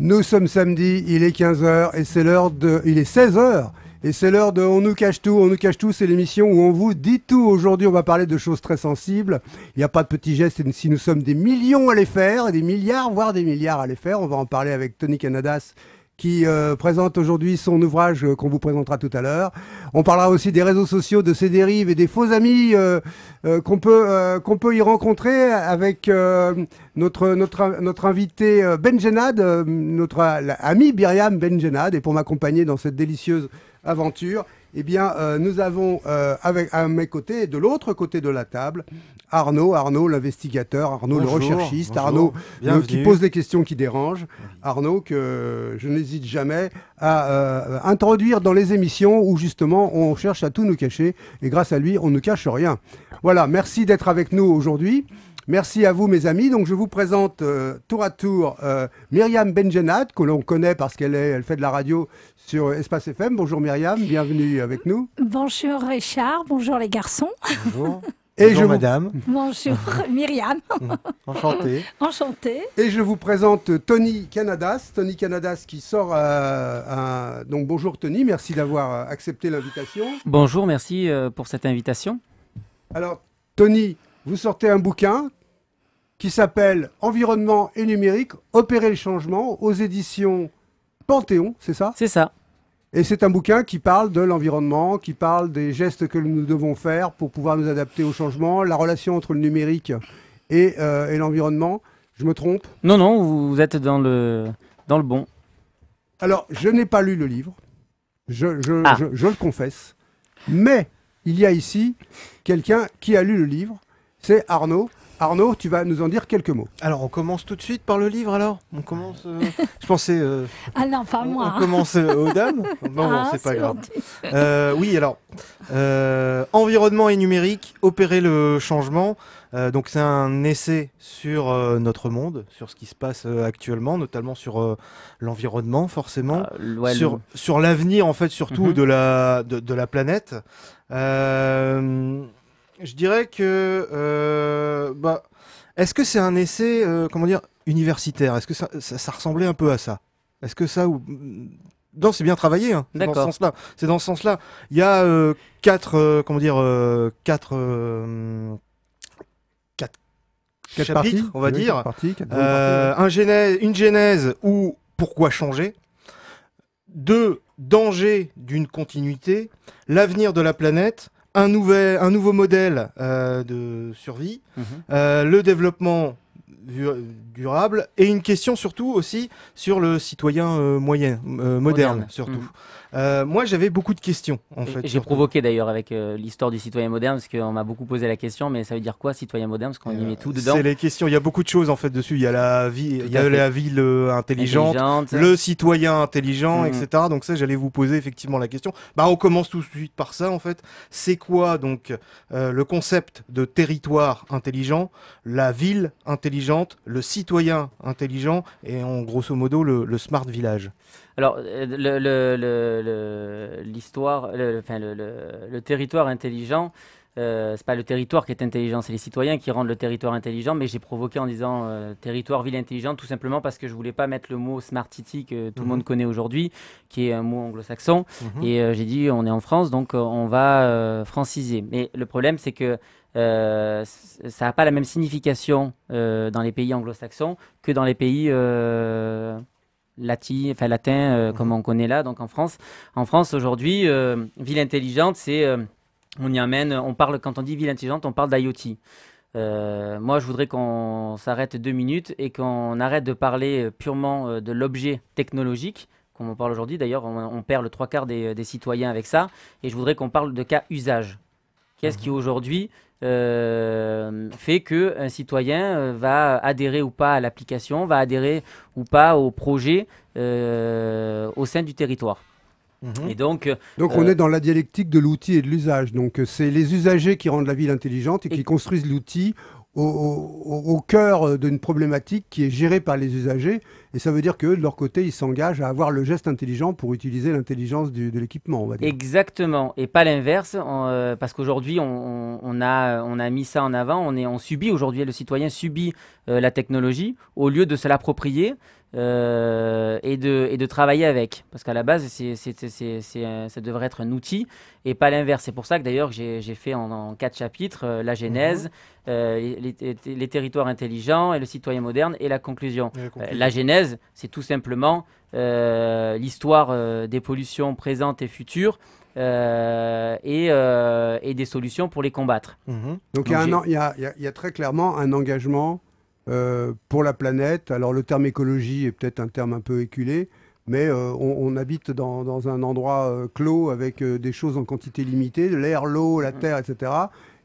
Nous sommes samedi, il est 15 h et c'est l'heure de... Il est 16 h et c'est l'heure de On nous cache tout. On nous cache tout, c'est l'émission où on vous dit tout. Aujourd'hui, on va parler de choses très sensibles. Il n'y a pas de petits gestes et si nous sommes des millions à les faire, des milliards, voire des milliards à les faire. On va en parler avec Tony Canadas qui présente aujourd'hui son ouvrage qu'on vous présentera tout à l'heure. On parlera aussi des réseaux sociaux, de ses dérives et des faux amis qu'on peut y rencontrer avec notre invité Benjenad, notre ami Myriam Benjenad. Et pour m'accompagner dans cette délicieuse aventure, eh bien, nous avons à mes côtés, de l'autre côté de la table, Arnaud l'investigateur, Arnaud le recherchiste, Arnaud qui pose les questions qui dérangent, Arnaud que je n'hésite jamais à introduire dans les émissions où justement on cherche à tout nous cacher et grâce à lui on ne cache rien. Voilà, merci d'être avec nous aujourd'hui. Merci à vous mes amis. Donc je vous présente tour à tour Myriam Benjenad, que l'on connaît parce qu'elle fait de la radio sur Espace FM. Bonjour Myriam, bienvenue avec nous. Bonjour Richard, bonjour les garçons. Bonjour. Bonjour madame. Bonjour Myriam. Enchanté. Enchanté. Et je vous présente Tony Canadas. Tony Canadas qui sort donc bonjour Tony, merci d'avoir accepté l'invitation. Bonjour, merci pour cette invitation. Alors Tony, vous sortez un bouquin qui s'appelle Environnement et numérique, opérer le changement aux éditions Panthéon, c'est ça? C'est ça. Et c'est un bouquin qui parle de l'environnement, qui parle des gestes que nous devons faire pour pouvoir nous adapter au changement, la relation entre le numérique et l'environnement. Je me trompe? Non, non, vous êtes dans le bon. Alors, je n'ai pas lu le livre, je le confesse, mais il y a ici quelqu'un qui a lu le livre, c'est Arnaud. Arnaud, tu vas nous en dire quelques mots. Alors, on commence tout de suite par le livre, alors? On commence... Je pensais... Ah non, pas moi. On commence aux dames? Non, c'est pas grave. Oui, alors... Environnement et numérique, opérer le changement. Donc, c'est un essai sur notre monde, sur ce qui se passe actuellement, notamment sur l'environnement, forcément. Ouais, sur l'avenir, en fait, surtout de la planète. Je dirais que... est-ce que c'est un essai, comment dire, universitaire? Est-ce que ça ressemblait un peu à ça? Est-ce que ça... Non, c'est bien travaillé, hein, dans ce sens-là. C'est dans ce sens-là. Il y a quatre chapitres, parties, on va dire. Une Une genèse ou pourquoi changer. 2 dangers d'une continuité. L'avenir de la planète. Un nouveau modèle de survie, le développement durable et une question surtout aussi sur le citoyen moderne surtout. Moi j'avais beaucoup de questions en fait. J'ai provoqué d'ailleurs avec l'histoire du citoyen moderne parce qu'on m'a beaucoup posé la question, mais ça veut dire quoi citoyen moderne, parce qu'on y met tout dedans. C'est les questions, il y a beaucoup de choses en fait dessus. Il y a la ville intelligente, le citoyen intelligent, etc. Donc ça j'allais vous poser effectivement la question. On commence tout de suite par ça en fait. C'est quoi donc le concept de territoire intelligent, la ville intelligente, le citoyen intelligent et en grosso modo le smart village? Alors, l'histoire, le territoire intelligent, c'est pas le territoire qui est intelligent, c'est les citoyens qui rendent le territoire intelligent. Mais j'ai provoqué en disant territoire, ville intelligente, tout simplement parce que je voulais pas mettre le mot smart city que tout le monde connaît aujourd'hui, qui est un mot anglo-saxon. Et j'ai dit, on est en France, donc on va franciser. Mais le problème, c'est que ça n'a pas la même signification dans les pays anglo-saxons que dans les pays latin, comme on connaît là, donc en France. En France, aujourd'hui, ville intelligente, c'est... on y amène... quand on dit ville intelligente, on parle d'IoT. Moi, je voudrais qu'on s'arrête 2 minutes et qu'on arrête de parler purement de l'objet technologique, comme on parle aujourd'hui. D'ailleurs, on perd le 3/4 des citoyens avec ça. Et je voudrais qu'on parle de cas usage. Qu'est-ce qui aujourd'hui fait qu'un citoyen va adhérer ou pas à l'application, va adhérer ou pas au projet au sein du territoire. Et donc on est dans la dialectique de l'outil et de l'usage. Donc c'est les usagers qui rendent la ville intelligente et qui construisent l'outil au cœur d'une problématique qui est gérée par les usagers. Et ça veut dire que de leur côté, ils s'engagent à avoir le geste intelligent pour utiliser l'intelligence de l'équipement, on va dire. Exactement, et pas l'inverse, parce qu'aujourd'hui, on a mis ça en avant. On subit aujourd'hui, le citoyen subit la technologie au lieu de se l'approprier. et de travailler avec. Parce qu'à la base, ça devrait être un outil et pas l'inverse. C'est pour ça que d'ailleurs j'ai fait en 4 chapitres la genèse, les territoires intelligents et le citoyen moderne et la conclusion. La genèse, c'est tout simplement l'histoire des pollutions présentes et futures et des solutions pour les combattre. Donc il y a très clairement un engagement pour la planète. Alors le terme écologie est peut-être un terme un peu éculé, mais on habite dans un endroit clos avec des choses en quantité limitée, l'air, l'eau, la terre, etc.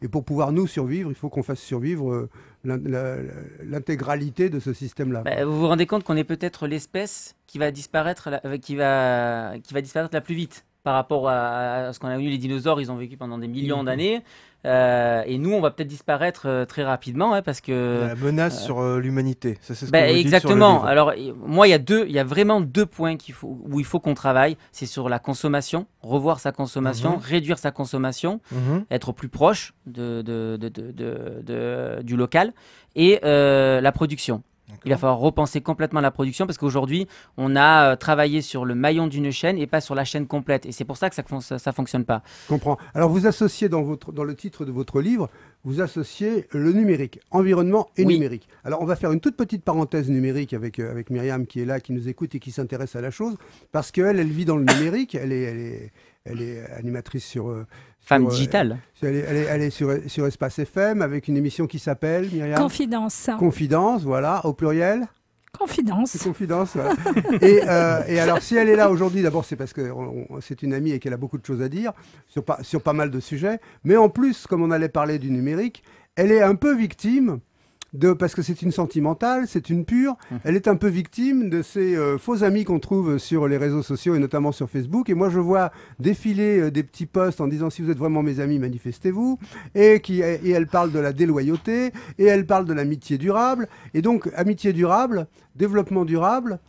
Et pour pouvoir nous survivre, il faut qu'on fasse survivre l'intégralité de ce système-là. Vous vous rendez compte qu'on est peut-être l'espèce qui va disparaître la plus vite par rapport à ce qu'on a vu. Les dinosaures, ils ont vécu pendant des millions d'années. Et nous, on va peut-être disparaître très rapidement parce que la menace sur l'humanité. Ça, c'est ce exactement. Alors moi, il y a vraiment 2 points où il faut qu'on travaille. C'est sur la consommation, revoir sa consommation, réduire sa consommation, être plus proche du local, et la production. Il va falloir repenser complètement la production parce qu'aujourd'hui, on a travaillé sur le maillon d'une chaîne et pas sur la chaîne complète. Et c'est pour ça que ça fonctionne pas. Je comprends. Alors, vous associez dans le titre de votre livre, vous associez le numérique, environnement et numérique. Alors, on va faire une toute petite parenthèse numérique avec Myriam qui est là, qui nous écoute et qui s'intéresse à la chose, parce qu'elle vit dans le numérique, elle est animatrice sur... Femme digitale. Elle est sur Espace FM avec une émission qui s'appelle, Myriam ? Confidence. Confidence, voilà, au pluriel. Confidence. Confidence, voilà. Et alors, si elle est là aujourd'hui, d'abord, c'est parce que c'est une amie et qu'elle a beaucoup de choses à dire sur pas mal de sujets. Mais en plus, comme on allait parler du numérique, elle est un peu victime parce que c'est une sentimentale, c'est une pure. Elle est un peu victime de ces faux amis qu'on trouve sur les réseaux sociaux et notamment sur Facebook. Et moi, je vois défiler des petits posts en disant si vous êtes vraiment mes amis, manifestez-vous. Et elle parle de la déloyauté et elle parle de l'amitié durable. Et donc, amitié durable, développement durable,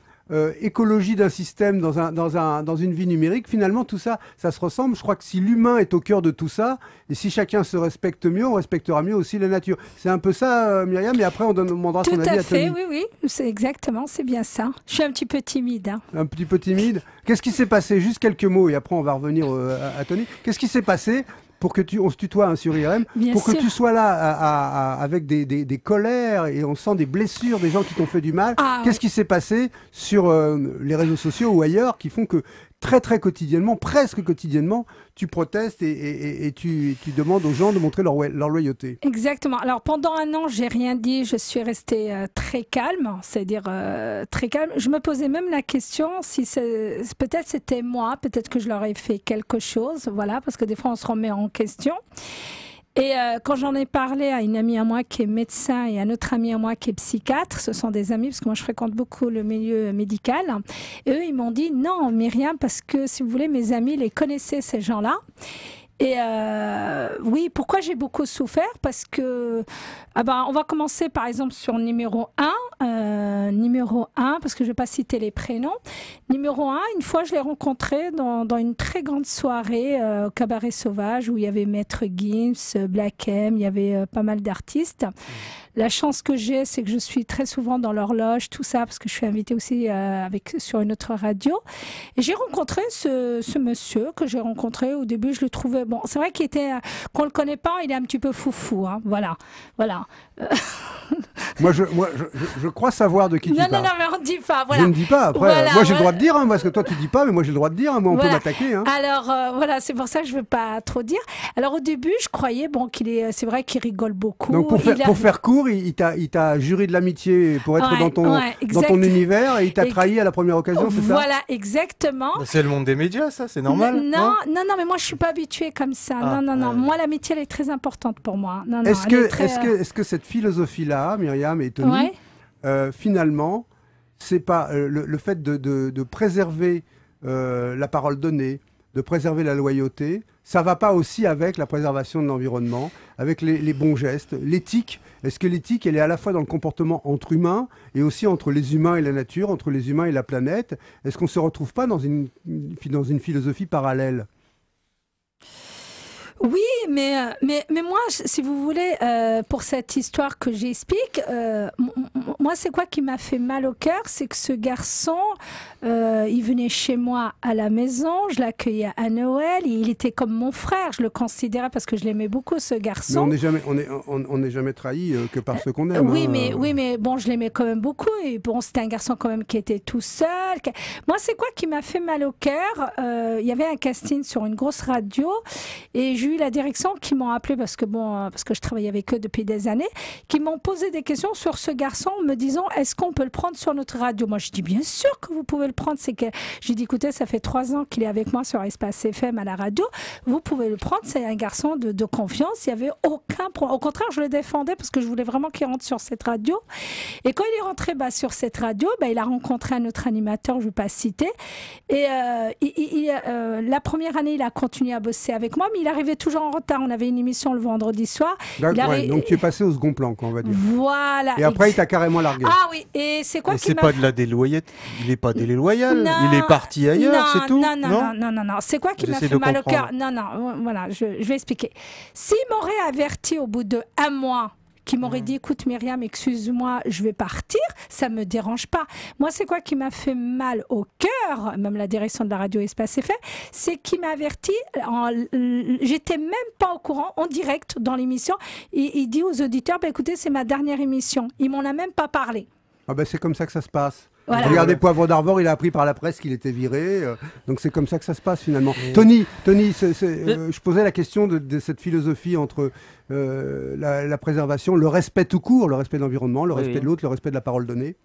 écologie d'un système dans une vie numérique, finalement tout ça, ça se ressemble. Je crois que si l'humain est au cœur de tout ça, et si chacun se respecte mieux, on respectera mieux aussi la nature. C'est un peu ça, Myriam, et après on demandera son avis à Tony. Tout à fait, oui, c'est exactement, c'est bien ça. Je suis un petit peu timide. Hein. Un petit peu timide. Qu'est-ce qui s'est passé? Juste quelques mots, et après on va revenir à Tony. Qu'est-ce qui s'est passé pour que on se tutoie sur IRM, que tu sois là avec des colères et on sent des blessures, des gens qui t'ont fait du mal. Qu'est-ce qui s'est passé sur les réseaux sociaux ou ailleurs qui font que très quotidiennement, presque quotidiennement, tu protestes et tu demandes aux gens de montrer leur loyauté? Exactement. Alors pendant 1 an, j'ai rien dit, je suis restée très calme, c'est-à-dire très calme. Je me posais même la question si peut-être c'était moi, peut-être que je leur ai fait quelque chose, voilà, parce que des fois on se remet en question. Et quand j'en ai parlé à une amie à moi qui est médecin et à un autre ami à moi qui est psychiatre, ce sont des amis parce que moi je fréquente beaucoup le milieu médical, et eux ils m'ont dit non Myriam, parce que si vous voulez mes amis les connaissaient ces gens-là. Et oui, pourquoi j'ai beaucoup souffert? Parce que, on va commencer par exemple sur numéro 1. Numéro 1, parce que je ne vais pas citer les prénoms. Numéro 1, une fois je l'ai rencontré dans une très grande soirée au Cabaret Sauvage où il y avait Maître Gims, Black M, il y avait pas mal d'artistes. La chance que j'ai, c'est que je suis très souvent dans leur loge, tout ça, parce que je suis invitée aussi sur une autre radio. Et j'ai rencontré ce monsieur que j'ai rencontré. Au début, je le trouvais... Bon, c'est vrai qu'on ne le connaît pas, il est un petit peu foufou. Hein, voilà. Moi, je crois savoir de qui tu parles. Non, mais on ne dit pas. Voilà. Je ne dis pas. Après, voilà, moi, j'ai le droit de dire, hein, parce que toi, tu ne dis pas, mais moi, j'ai le droit de dire. Hein, moi, on peut m'attaquer. Hein. Alors, voilà, c'est pour ça que je ne veux pas trop dire. Alors, au début, je croyais c'est vrai qu'il rigole beaucoup. Donc, pour faire court, il t'a juré de l'amitié pour être dans ton univers et il t'a trahi à la première occasion, c'est ça? Voilà, exactement. C'est le monde des médias, ça, c'est normal. Non, mais moi, je ne suis pas habituée comme ça. Non. Moi, l'amitié, elle est très importante pour moi. Est-ce que cette philosophie-là, Myriam et Tony, finalement, c'est pas le fait de préserver la parole donnée, de préserver la loyauté, ça va pas aussi avec la préservation de l'environnement, avec les bons gestes, l'éthique? Est-ce que l'éthique, elle est à la fois dans le comportement entre humains et aussi entre les humains et la nature, entre les humains et la planète? Est-ce qu'on se retrouve pas dans une philosophie parallèle? Oui, mais moi, si vous voulez, pour cette histoire que j'explique, moi, c'est quoi qui m'a fait mal au cœur? C'est que ce garçon, il venait chez moi à la maison, je l'accueillais à Noël, il était comme mon frère, je le considérais parce que je l'aimais beaucoup, ce garçon. Mais on n'est jamais trahi que par ceux qu'on aime. Oui, mais bon, je l'aimais quand même beaucoup. Et bon, c'était un garçon quand même qui était tout seul. Moi, c'est quoi qui m'a fait mal au cœur? Il y avait un casting sur une grosse radio et j'ai eu la direction qui m'ont appelé parce que je travaillais avec eux depuis des années, qui m'ont posé des questions sur ce garçon, me disant est-ce qu'on peut le prendre sur notre radio? Moi, je dis bien sûr que vous pouvez le prendre. J'ai dit écoutez, ça fait 3 ans qu'il est avec moi sur Espace FM à la radio. Vous pouvez le prendre. C'est un garçon de confiance. Il n'y avait aucun problème. Au contraire, je le défendais parce que je voulais vraiment qu'il rentre sur cette radio. Et quand il est rentré sur cette radio, il a rencontré un autre animateur, je ne vais pas citer. Et la première année, il a continué à bosser avec moi, mais il arrivait toujours en retard. On avait une émission le vendredi soir. Donc tu es passé au second plan, on va dire. Voilà. Et après, il t'a carrément largué. Ah oui, et c'est quoi qui c'est pas de la déloyauté. Il n'est pas déloyal. Il est parti ailleurs, c'est tout. Non. C'est quoi qui m'a fait mal au cœur? Non, voilà, je vais expliquer. S'il m'aurait averti au bout de 1 mois, qui m'aurait dit écoute Myriam, excuse-moi, je vais partir, ça me dérange pas. Moi, c'est quoi qui m'a fait mal au cœur, même la direction de la radio Espace FM, c'est qu'il m'a averti, j'étais même pas au courant, en direct dans l'émission, il dit aux auditeurs écoutez, c'est ma dernière émission. Il m'en a même pas parlé. C'est comme ça que ça se passe. Voilà. Regardez Poivre d'Arvor, il a appris par la presse qu'il était viré. Donc c'est comme ça que ça se passe finalement. Tony, je posais la question de cette philosophie entre la préservation, le respect tout court, le respect de l'environnement, le respect de l'autre, le respect de la parole donnée.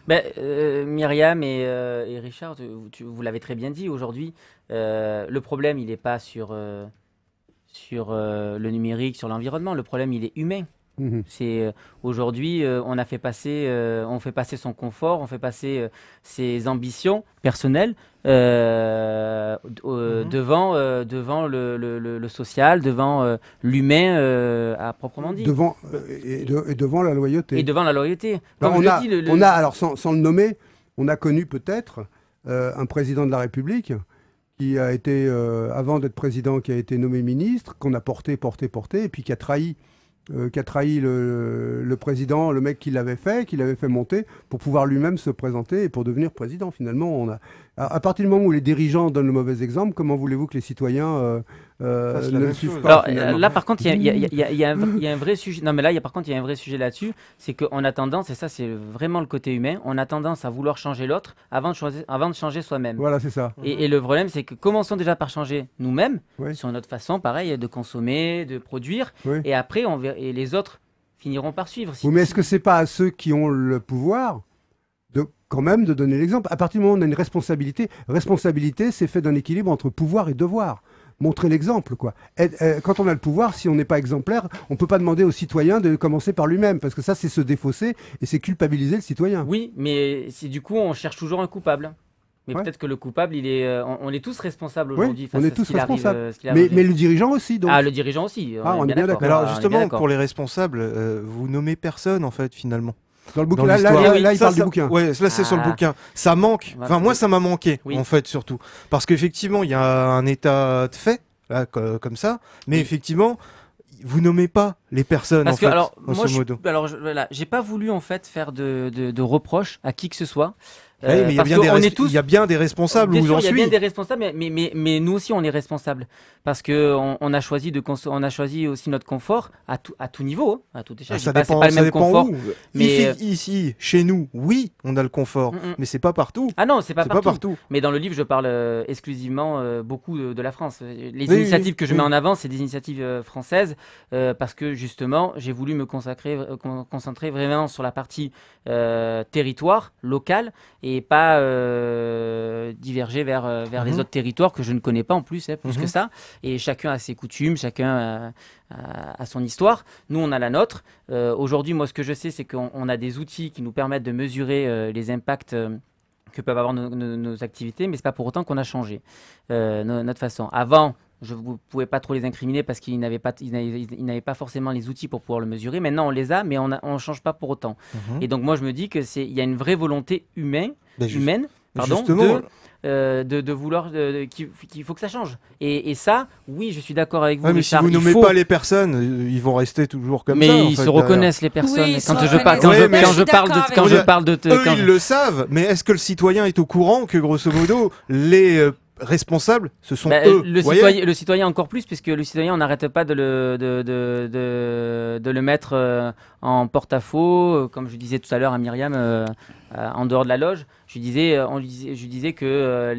Myriam et Richard, vous l'avez très bien dit aujourd'hui, le problème il n'est pas sur le numérique, sur l'environnement, le problème il est humain. C'est aujourd'hui, on fait passer son confort, on fait passer ses ambitions personnelles devant le social, devant l'humain à proprement dit. Devant la loyauté. Et devant la loyauté. Alors sans le nommer, on a connu peut-être un président de la République qui a été, avant d'être président, qui a été nommé ministre, qu'on a porté, et puis qui a trahi le président, le mec qui l'avait fait monter pour pouvoir lui-même se présenter et pour devenir président. Finalement, à partir du moment où les dirigeants donnent le mauvais exemple, comment voulez-vous que les citoyens ne le suivent pas? Alors là, par contre, il y a un vrai sujet. Non, mais là, par contre, il y a un vrai sujet là-dessus, c'est qu'on a tendance, et ça, c'est vraiment le côté humain, on a tendance à vouloir changer l'autre avant de changer soi-même. Voilà, c'est ça. Et le problème, c'est que commençons déjà par changer nous-mêmes, sur notre façon, pareil, de consommer, de produire, et après, et les autres finiront par suivre. Mais est-ce que c'est pas à ceux qui ont le pouvoir quand même de donner l'exemple? À partir du moment où on a une responsabilité, c'est fait d'un équilibre entre pouvoir et devoir. Montrer l'exemple, quoi. Quand on a le pouvoir, si on n'est pas exemplaire, on ne peut pas demander au citoyen de commencer par lui-même, parce que ça, c'est se défausser et c'est culpabiliser le citoyen. Oui, mais du coup, on cherche toujours un coupable. Mais peut-être que le coupable, on est tous responsables aujourd'hui. On est tous responsables. Mais le dirigeant aussi. Donc. Ah, le dirigeant aussi. On est bien d'accord. Alors justement, pour les responsables, vous nommez personne, en fait, finalement. Dans le bouquin, là, il parle du bouquin. Ouais, là, c'est sur le bouquin. Ça manque. Enfin, moi, ça m'a manqué, en fait, surtout. Parce qu'effectivement, il y a un état de fait, là, comme ça. Mais effectivement, vous nommez pas les personnes, parce en fait, alors, grosso modo. J'ai pas voulu, en fait, faire de reproches à qui que ce soit. Mais il y a bien des responsables où j'en suis. Il y a bien des responsables, mais nous aussi on est responsables parce que on a choisi aussi notre confort à tout niveau, à toute échelle. Ça dépend, pas le même confort. Mais ici, chez nous, oui, on a le confort, mais c'est pas partout. Ah non, c'est pas partout. Mais dans le livre, je parle exclusivement beaucoup de la France. Les initiatives que je mets en avant, c'est des initiatives françaises parce que justement, j'ai voulu me concentrer vraiment sur la partie territoire, local. Et pas diverger vers les autres territoires que je ne connais pas en plus, plus que ça. Et chacun a ses coutumes, chacun a son histoire. Nous, on a la nôtre. Aujourd'hui, moi, ce que je sais, c'est qu'on a des outils qui nous permettent de mesurer les impacts que peuvent avoir nos activités, mais ce n'est pas pour autant qu'on a changé notre façon. Avant, je ne pouvais pas trop les incriminer parce qu'ils n'avaient pas forcément les outils pour pouvoir le mesurer. Maintenant, on les a, mais on ne change pas pour autant. Et donc, moi, je me dis qu'il y a une vraie volonté humaine pardon, Justement, de vouloir qu'il faut que ça change. Et ça, oui, je suis d'accord avec vous. ouais, mais si Richard, vous il nommez faut- pas les personnes, ils vont rester toujours comme mais ça. en ils fait, se reconnaissent les personnes. Oui, ils quand se je parle, reconnaissent. quand Ouais, je, mais quand je je suis parle de, d'accord quand avec je vous. parle de, Eux, quand ils le savent, mais est-ce que le citoyen est au courant que, grosso modo, les responsables, ce sont bah, eux? Vous voyez le citoyen encore plus, puisque le citoyen, on n'arrête pas de le mettre en porte-à-faux, comme je disais tout à l'heure à Myriam, en dehors de la loge. Je disais que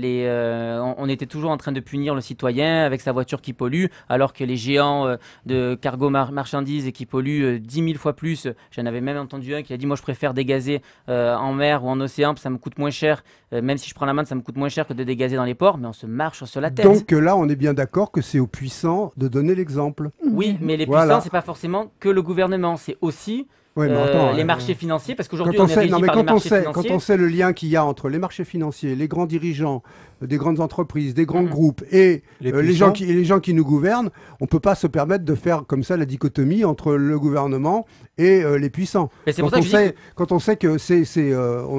on était toujours en train de punir le citoyen avec sa voiture qui pollue, alors que les géants de cargo marchandises qui polluent 10 000 fois plus. J'en avais même entendu un qui a dit: moi, je préfère dégazer en mer ou en océan, parce que ça me coûte moins cher. Même si je prends la main, ça me coûte moins cher que de dégazer dans les ports, mais on se marche sur la tête. Donc là, on est bien d'accord que c'est aux puissants de donner l'exemple. Oui, mais les Voilà. puissants, c'est pas forcément que le gouvernement, c'est aussi Ouais, mais attends, les marchés financiers, parce qu'aujourd'hui quand on est régi par les marchés quand financiers. on sait le lien qu'il y a entre les marchés financiers, les grands dirigeants des grandes entreprises, des grands Mhm. groupes et Les les gens qui nous gouvernent, on peut pas se permettre de faire comme ça la dichotomie entre le gouvernement et les puissants. Mais c'est pour Quand ça on que je dis sait, quand on sait que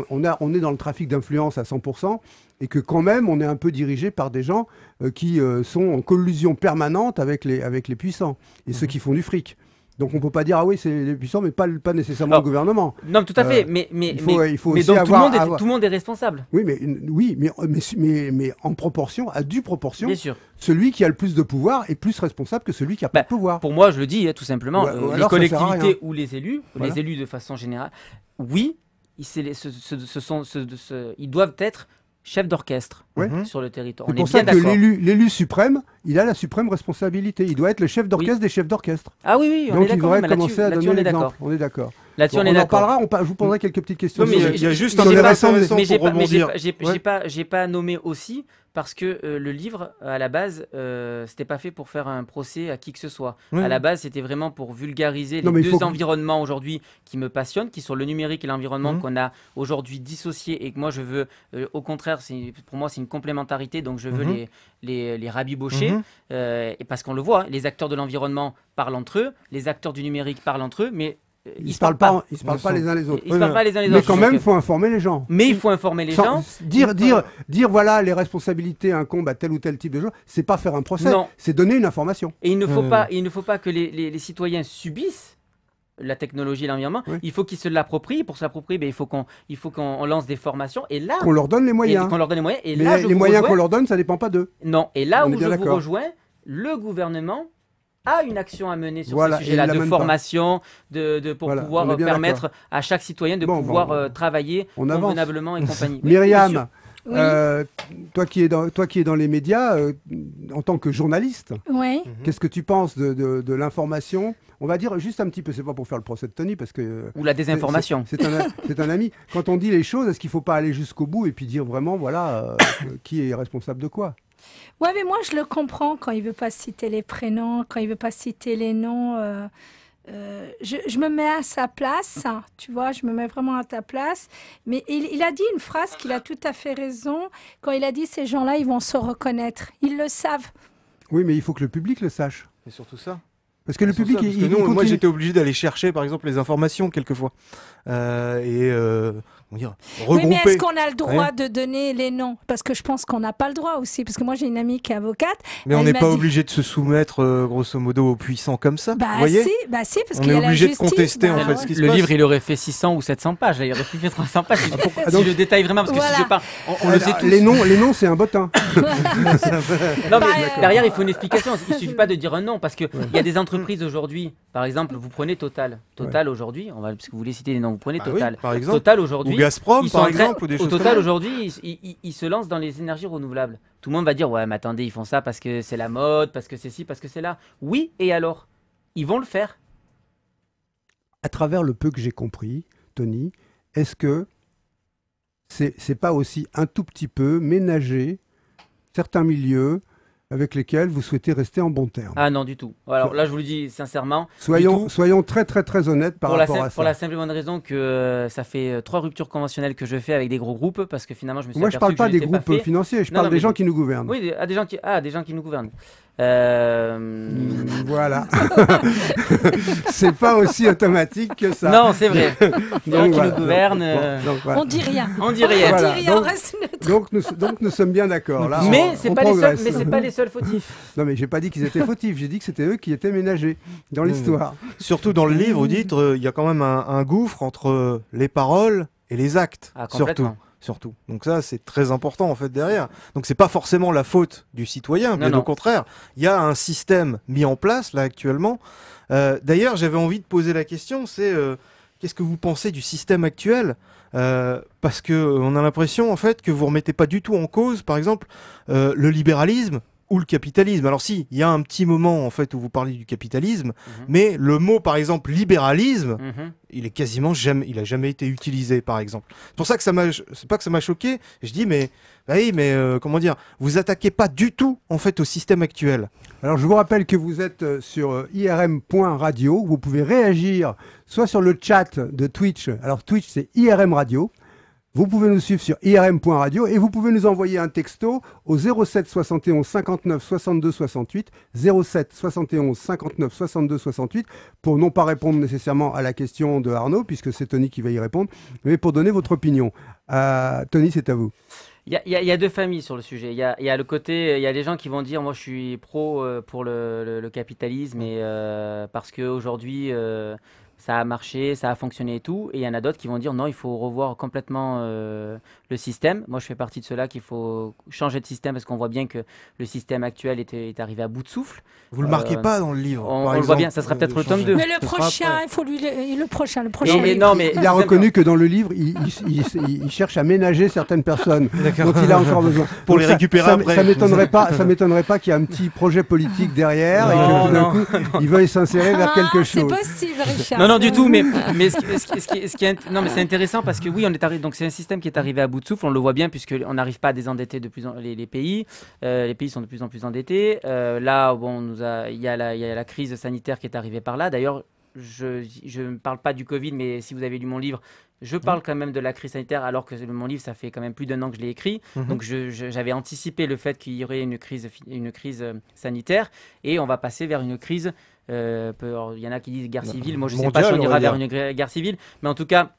on est dans le trafic d'influence à 100%, et que quand même on est un peu dirigé par des gens qui sont en collusion permanente avec les puissants et ceux qui font du fric. Donc on peut pas dire ah oui c'est les puissants mais pas nécessairement Alors, le gouvernement. non, tout à fait, il faut mais aussi donc avoir- tout le monde est responsable, Oui mais en proportion, à due proportion, bien sûr. celui qui a le plus de pouvoir est plus responsable que celui qui a pas Bah, de pouvoir. Pour moi, je le dis tout simplement, Ou les alors ça sert à collectivités rien. ou les élus, Voilà. les élus de façon générale, oui, ils doivent être chefs d'orchestre Ouais. sur le territoire. C'est On pour est bien ça que d'accord. l'élu suprême, il a la suprême responsabilité. Il doit être le chef d'orchestre des chefs d'orchestre. Ah oui, oui, on Donc est il d'accord. devrait mais commencer à là-dessus, donner on est l'exemple. d'accord. On est d'accord. Là-dessus, Bon, on est en d'accord. parlera, je vous poserai quelques petites questions. Non, mais sur il y a les- juste sur un les débat récentes- intéressant Mais j'ai pour pas, mais rebondir. j'ai pas nommé aussi parce que le livre, à la base, c'était pas fait pour faire un procès à qui que ce soit. Oui, À la oui. base, c'était vraiment pour vulgariser Non, les mais il deux faut que- environnements aujourd'hui qui me passionnent, qui sont le numérique et l'environnement Mhm. qu'on a aujourd'hui dissociés et que moi je veux, au contraire, pour moi c'est une complémentarité, donc je veux Mhm. les rabibocher. Mhm. Et parce qu'on le voit, les acteurs de l'environnement parlent entre eux, les acteurs du numérique parlent entre eux, mais Ils se parlent pas les uns les autres. Ils se parlent pas les uns les Mais autres. quand Donc, même, il faut informer les gens. mais il faut informer les gens. Dire voilà, les responsabilités incombent à tel ou tel type de gens, c'est pas faire un procès, Non. c'est donner une information. Et il ne faut pas que les citoyens subissent la technologie et l'environnement. Oui. Il faut qu'ils se l'approprient. Pour se l'approprier, il faut qu'on lance des formations. Et là, Qu'on leur donne les moyens. qu'on leur donne les moyens. Et Mais là, je les vous moyens rejoins. qu'on leur donne, ça dépend pas d'eux. Non. Et là On est où bien je vous d'accord. rejoins, le gouvernement a une action à mener sur Voilà, ces et sujets-là il de l'amène pas. formation, pour Voilà, pouvoir on est bien permettre à chaque citoyen de Bon, pouvoir bon, travailler on avance. convenablement et compagnie. Oui, bien sûr. Myriam, Oui. toi qui es dans les médias, en tant que journaliste, Oui. qu'est-ce que tu penses de l'information? On va dire juste un petit peu, c'est pas pour faire le procès de Tony, parce que Ou la désinformation. c'est un ami. Quand on dit les choses, est-ce qu'il faut pas aller jusqu'au bout et puis dire vraiment, voilà, qui est responsable de quoi? Ouais, mais moi, je le comprends quand il veut pas citer les prénoms, quand il veut pas citer les noms. Je me mets à sa place, hein, tu vois, je me mets vraiment à ta place. Mais il a dit une phrase qu'il a tout à fait raison. Quand il a dit ces gens-là, ils vont se reconnaître. Ils le savent. Oui, mais il faut que le public le sache. C'est surtout ça. Parce que le public, Parce que il nous, moi, continue. j'étais obligé d'aller chercher, par exemple, les informations quelquefois. Comment dire, Oui, mais regrouper. est-ce qu'on a le droit de donner les noms? Parce que je pense qu'on n'a pas le droit aussi. Parce que moi, j'ai une amie qui est avocate. Mais on elle n'est m'a pas dit- obligé de se soumettre, grosso modo, aux puissants comme ça. Bah vous voyez si, parce On qu'il y est a la obligé de justice. contester, en Bah fait, ouais. ce qui se Le passe. livre, il aurait fait 600 ou 700 pages. Là, il aurait pu faire 300 pages. Si donc- je le détaille vraiment, parce que Voilà. si je parle, on le sait tous. Les noms, c'est un bottin. Non, mais Bah, derrière, il faut une explication. Il suffit pas de dire un nom, parce qu'il y a des entreprises aujourd'hui. Par exemple, vous prenez Total. Total aujourd'hui, parce que vous voulez citer les noms, vous prenez Bah oui, Total. par exemple. Total Ou aujourd'hui. Gazprom, ils sont par en train- exemple, ou des au choses comme Total ça. aujourd'hui, ils se lancent dans les énergies renouvelables. Tout le monde va dire ouais, mais attendez, ils font ça parce que c'est la mode, parce que c'est ci, parce que c'est là. Oui, et alors? Ils vont le faire. À travers le peu que j'ai compris, Tony, est-ce que c'est pas aussi un tout petit peu ménager certains milieux avec lesquels vous souhaitez rester en bon terme? Ah non, du tout. Alors là, je vous le dis sincèrement. Soyons, tout. soyons très très très honnêtes par rapport à ça. Pour la simple et bonne raison que ça fait 3 ruptures conventionnelles que je fais avec des gros groupes, parce que finalement, je me suis Moi, je aperçu parle pas que des l'étais groupes fait. financiers, je Non, parle non, des mais gens qui nous gouvernent. Oui, des gens qui nous gouvernent. Voilà. C'est pas aussi automatique que ça. Non, c'est vrai. Donc, qui nous gouverne. voilà. On dit rien. On dit rien. Voilà. On dit rien, on reste neutre. Donc nous sommes bien d'accord. Là, Mais c'est on pas les seuls. progresse. Mais c'est pas les seuls fautifs. Non mais j'ai pas dit qu'ils étaient fautifs, j'ai dit que c'était eux qui étaient ménagés dans l'histoire. Surtout dans le livre, vous dites, il y a quand même un gouffre entre les paroles et les actes. Ah, surtout. complètement. Surtout. Donc ça, c'est très important en fait derrière. Donc c'est pas forcément la faute du citoyen, mais Non. au contraire, il y a un système mis en place là actuellement. D'ailleurs, j'avais envie de poser la question, c'est qu'est-ce que vous pensez du système actuel parce que on a l'impression en fait que vous remettez pas du tout en cause, par exemple, le libéralisme ou le capitalisme. Alors si, il y a un petit moment en fait où vous parlez du capitalisme, mais le mot par exemple libéralisme, il est quasiment jamais, il a jamais été utilisé par exemple. C'est pour ça que c'est pas que ça m'a choqué. Je dis mais bah oui, mais comment dire, vous attaquez pas du tout en fait au système actuel. Alors je vous rappelle que vous êtes sur irm.radio, vous pouvez réagir soit sur le chat de Twitch, alors Twitch c'est IRM Radio. Vous pouvez nous suivre sur irm.radio et vous pouvez nous envoyer un texto au 07 71 59 62 68, 07 71 59 62 68, pour non pas répondre nécessairement à la question de Arnaud, puisque c'est Tony qui va y répondre, mais pour donner votre opinion. Tony, c'est à vous. Il y a deux familles sur le sujet. Il y a le côté, il y a des gens qui vont dire, moi je suis pro pour le capitalisme et parce qu'aujourd'hui ça a marché, ça a fonctionné et tout. Et il y en a d'autres qui vont dire non, il faut revoir complètement le système. Moi je fais partie de ceux-là qu'il faut changer de système parce qu'on voit bien que le système actuel est arrivé à bout de souffle. Vous le marquez pas dans le livre. On le voit bien, ça sera peut-être le tome 2. Mais le prochain, il faut lui le prochain. Il a reconnu que dans le livre, il cherche à ménager certaines personnes dont il a encore besoin. Pour Donc les récupérer après. Ça m'étonnerait pas qu'il y ait un petit projet politique derrière et que tout d'un coup, il veuille s'insérer vers quelque chose. C'est possible, Richard. Non, du tout, mais ce qui est, non, mais c'est intéressant parce que oui, on est arrivé, donc c'est un système qui est arrivé à bout de souffle, on le voit bien puisqu'on n'arrive pas à désendetter les pays. Les pays sont de plus en plus endettés. Là, bon, il y a la crise sanitaire qui est arrivée par là. D'ailleurs, je ne parle pas du Covid, mais si vous avez lu mon livre, je parle quand même de la crise sanitaire, alors que mon livre, ça fait quand même plus d'1 an que je l'ai écrit. Donc, j'avais anticipé le fait qu'il y aurait une crise sanitaire et on va passer vers une crise. Il y en a qui disent guerre civile. Moi, je ne sais pas si on ira vers une guerre civile, mais en tout cas,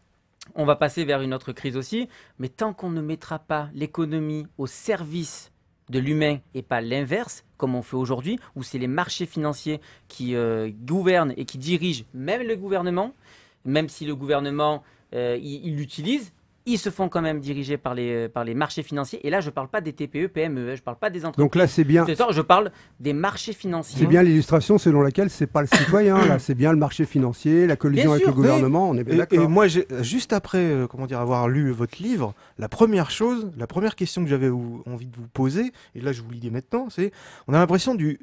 on va passer vers une autre crise aussi. Mais tant qu'on ne mettra pas l'économie au service de l'humain et pas l'inverse, comme on fait aujourd'hui, où c'est les marchés financiers qui gouvernent et qui dirigent même le gouvernement, même si le gouvernement il l'utilise, ils se font quand même diriger par les marchés financiers. Et là, je ne parle pas des TPE, PME, je ne parle pas des entreprises. Donc là, c'est bien. Je parle des marchés financiers. C'est bien l'illustration selon laquelle c'est pas le citoyen, là, c'est bien le marché financier, la collusion avec le gouvernement, on est bien d'accord. Et moi, juste après avoir lu votre livre, la première question que j'avais envie de vous poser, et là je vous le dis maintenant, c'est on a l'impression du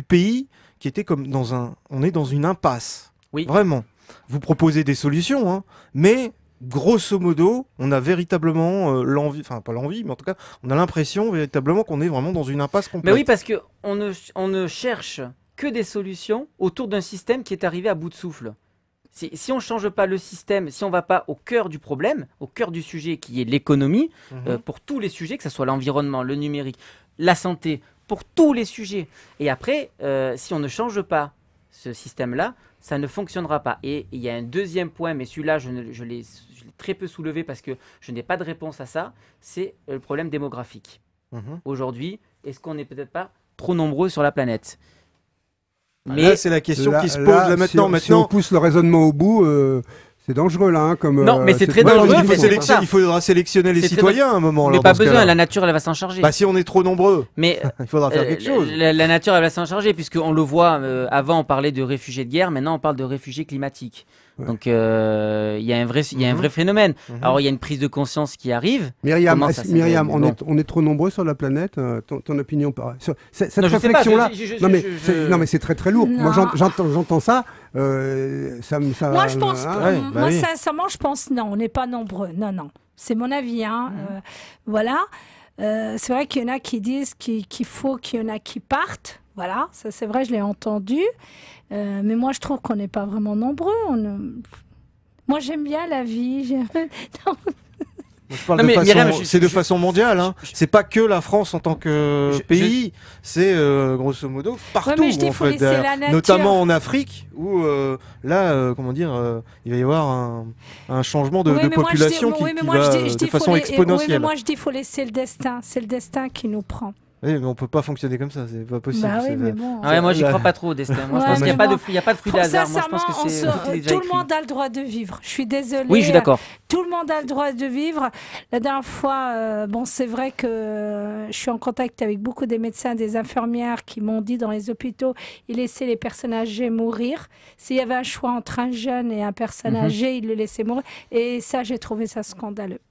pays qui était comme on est dans une impasse. Oui. Vraiment. Vous proposez des solutions, hein, mais grosso modo, on a véritablement l'envie, enfin pas l'envie, mais en tout cas, on a l'impression véritablement qu'on est vraiment dans une impasse complète. Mais oui, parce qu'on ne cherche que des solutions autour d'un système qui est arrivé à bout de souffle. Si on ne change pas le système, si on ne va pas au cœur du problème, au cœur du sujet qui est l'économie, pour tous les sujets, que ce soit l'environnement, le numérique, la santé, pour tous les sujets. Et après, si on ne change pas ce système-là, ça ne fonctionnera pas. Et il y a un deuxième point, mais celui-là, je l'ai très peu soulevé parce que je n'ai pas de réponse à ça, c'est le problème démographique. Aujourd'hui, est-ce qu'on n'est peut-être pas trop nombreux sur la planète ? Mais là, c'est la question qui se pose là maintenant. Si on pousse le raisonnement au bout, c'est dangereux là. Hein, comme, non, mais c'est très dangereux. Il faudra sélectionner les citoyens à un moment. Mais pas besoin, la nature, elle va s'en charger. Bah, si on est trop nombreux, mais il faudra faire quelque chose. La nature, elle va s'en charger, puisqu'on le voit, avant on parlait de réfugiés de guerre, maintenant on parle de réfugiés climatiques. Ouais. Donc il y a un vrai phénomène. Alors il y a une prise de conscience qui arrive. Myriam, on est trop nombreux sur la planète. Ton opinion par cette réflexion-là. Non mais c'est très très lourd. Moi j'entends ça. Moi je pense, sincèrement, je pense non, on n'est pas nombreux. Non, c'est mon avis. Hein. Voilà. C'est vrai qu'il y en a qui disent qu'il faut qu'il y en a qui partent. Voilà, ça c'est vrai, je l'ai entendu. Mais moi, je trouve qu'on n'est pas vraiment nombreux. Moi, j'aime bien la vie. Moi, je parle Non, de mais façon, Myriam, c'est de façon mondiale. Hein. C'est pas que la France en tant que pays. C'est grosso modo partout. mais je dis, en faut fait, laisser la nature. notamment en Afrique, où là, comment dire, il va y avoir un changement de population qui va de façon exponentielle. Oui, mais moi je dis qu'il faut laisser le destin. C'est le destin qui nous prend. Oui, mais on peut pas fonctionner comme ça, c'est pas possible. Bah oui, mais bon. Ouais, moi, j'y crois pas trop au destin. Moi, je pense qu'il n'y a, pas de fruit de hasard. Moi, je pense que c'est tout le monde a le droit de vivre. Je suis désolée. Oui, je suis d'accord. Tout le monde a le droit de vivre. La dernière fois, bon, c'est vrai que je suis en contact avec beaucoup des médecins, des infirmières qui m'ont dit dans les hôpitaux, ils laissaient les personnes âgées mourir. S'il y avait un choix entre un jeune et un personne âgée, ils le laissaient mourir. Et ça, j'ai trouvé ça scandaleux.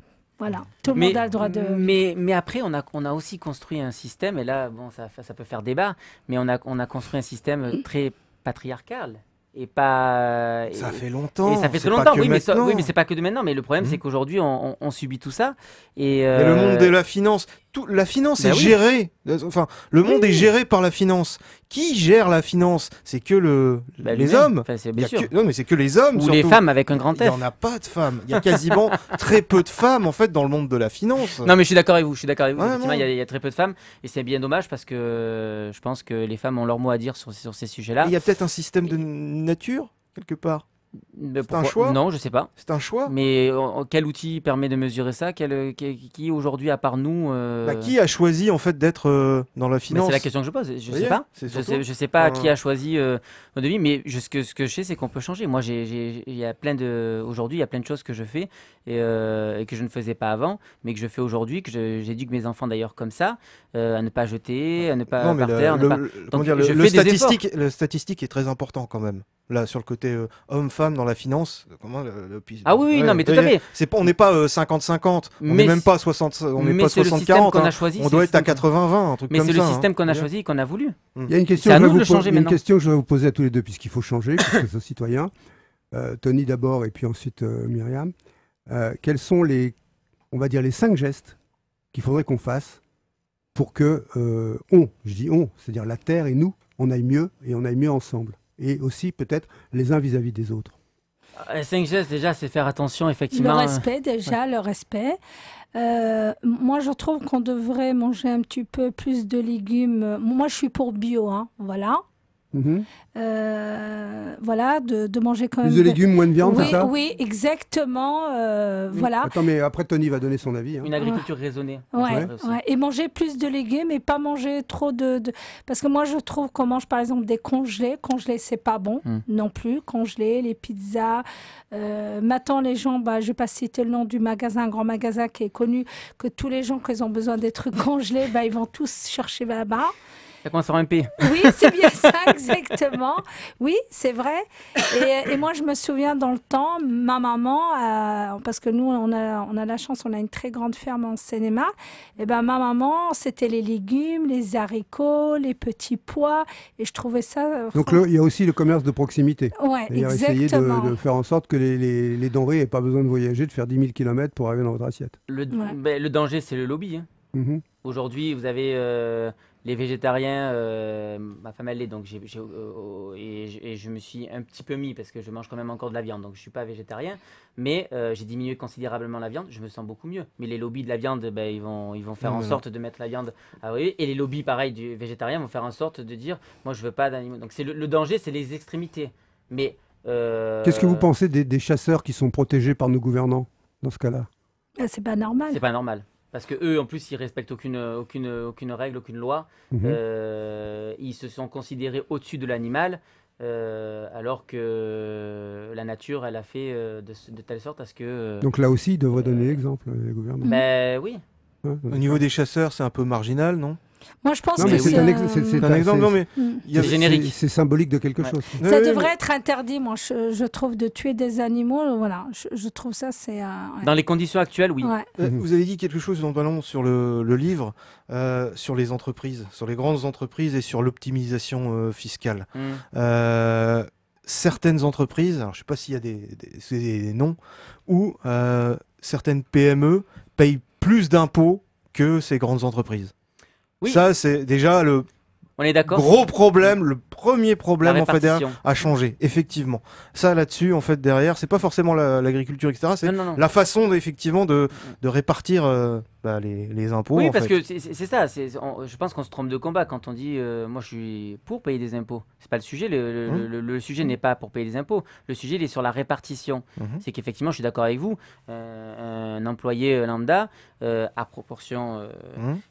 Voilà, tout le monde a le droit de... Mais après, on a aussi construit un système, et là, bon, ça peut faire débat, mais on a construit un système très patriarcal. Et pas... Ça fait longtemps. Et ça fait très longtemps, oui, mais c'est pas que de maintenant. Mais le problème, c'est qu'aujourd'hui, on subit tout ça. Et mais le monde de la finance, la finance est gérée. Enfin, le monde est géré par la finance. Qui gère la finance? C'est que les hommes. Enfin, bien sûr. Non, mais c'est que les hommes. Ou surtout. les femmes avec un grand F. Il n'y en a pas de femmes. Il y a quasiment très peu de femmes en fait dans le monde de la finance. Non, mais je suis d'accord avec vous. Ouais, Effectivement, il y a très peu de femmes. Et c'est bien dommage parce que je pense que les femmes ont leur mot à dire sur ces sujets-là. Il y a peut-être un système de nature quelque part. C'est un choix? Non, je sais pas. C'est un choix. Mais quel outil permet de mesurer ça? Qui aujourd'hui, à part nous... Qui a choisi en fait d'être dans la finance? C'est la question que je pose. Je sais pas. Je sais pas qui a choisi notre vie, mais ce que je sais, c'est qu'on peut changer. Moi, aujourd'hui, il y a plein de choses que je fais et que je ne faisais pas avant, mais que je fais aujourd'hui, que j'éduque mes enfants d'ailleurs comme ça, à ne pas jeter, à ne pas par terre. Le statistique est très important quand même. Là, sur le côté homme-femme dans la finance, ah oui, non, mais tout à fait. On n'est pas 50-50, on n'est même pas 60-40, on doit être à 80-20, un truc comme ça. Mais c'est le système qu'on a choisi et qu'on a voulu. Il y a une question que je vais vous poser à tous les deux, puisqu'il faut changer, puisque c'est citoyen. Tony d'abord, et puis ensuite Myriam. Quels sont les 5 gestes qu'il faudrait qu'on fasse pour que c'est-à-dire la Terre et nous, on aille mieux et on aille mieux ensemble? Et aussi peut-être les uns vis-à-vis des autres. Les 5 gestes, déjà, c'est faire attention, effectivement. Le respect, déjà, le respect. Moi, je trouve qu'on devrait manger un petit peu plus de légumes. Moi, je suis pour bio, hein, voilà. Voilà, de manger quand même... Plus de légumes, moins de viande, c'est ça? Oui, exactement. Voilà. Attends, mais après, Tony va donner son avis. Hein. Une agriculture raisonnée. Ouais. Et manger plus de légumes et pas manger trop de... Parce que moi, je trouve qu'on mange, par exemple, des congelés. Congelés, c'est pas bon non plus. Congelés, les pizzas. Maintenant, les gens, je vais pas citer le nom du magasin, un grand magasin qui est connu, que tous les gens, quand ils ont besoin des trucs congelés, ils vont tous chercher là-bas. Ça commence par un P. Oui, c'est bien ça, exactement. Oui, c'est vrai. Et moi, je me souviens dans le temps, ma maman, parce que nous, on a la chance, on a une très grande ferme en Seine-et-Marne. Et ma maman, c'était les légumes, les haricots, les petits pois. Et je trouvais ça... Donc il y a aussi le commerce de proximité. Oui, exactement. Essayer de faire en sorte que les denrées n'aient pas besoin de voyager, de faire 10 000 km pour arriver dans votre assiette. Le danger, c'est le lobby. Hein. Aujourd'hui, vous avez... les végétariens, ma femme elle l'est, donc et je me suis un petit peu mis parce que je mange quand même encore de la viande, donc je ne suis pas végétarien, mais j'ai diminué considérablement la viande, je me sens beaucoup mieux. Mais les lobbies de la viande, ils vont faire en sorte de mettre la viande à et les lobbies pareil du végétarien vont faire en sorte de dire moi je veux pas d'animaux. Donc le danger, c'est les extrémités. Mais qu'est-ce que vous pensez des chasseurs qui sont protégés par nos gouvernants dans ce cas-là? C'est pas normal. C'est pas normal. Parce que eux, en plus, ils respectent aucune règle, aucune loi. Ils se sont considérés au-dessus de l'animal, alors que la nature, elle a fait de telle sorte à ce que... Donc là aussi, ils devraient donner l'exemple, les gouvernements. Ben oui. Au niveau des chasseurs, c'est un peu marginal, non? Moi, je pense que c'est un exemple, non, mais c'est générique. C'est symbolique de quelque chose. Ça devrait être interdit, moi, je trouve, de tuer des animaux. Voilà, je trouve ça, c'est... Dans les conditions actuelles, oui. Vous avez dit quelque chose dans le ballon sur le livre, sur les entreprises, sur les grandes entreprises et sur l'optimisation fiscale. Certaines entreprises, alors je ne sais pas s'il y a des noms, où certaines PME payent plus d'impôts que ces grandes entreprises. Oui. Ça, c'est déjà On est d'accord? Gros problème, le premier problème La en fait derrière répartition. a changé, effectivement. Ça là-dessus, en fait derrière, c'est pas forcément l'agriculture, etc. C'est Non. la façon effectivement de répartir les impôts. Oui, en parce fait. que c'est ça. Je pense qu'on se trompe de combat quand on dit moi je suis pour payer des impôts. C'est pas le sujet. Le sujet n'est pas pour payer des impôts. Le sujet il est sur la répartition. C'est qu'effectivement, je suis d'accord avec vous. Un employé lambda, à proportion,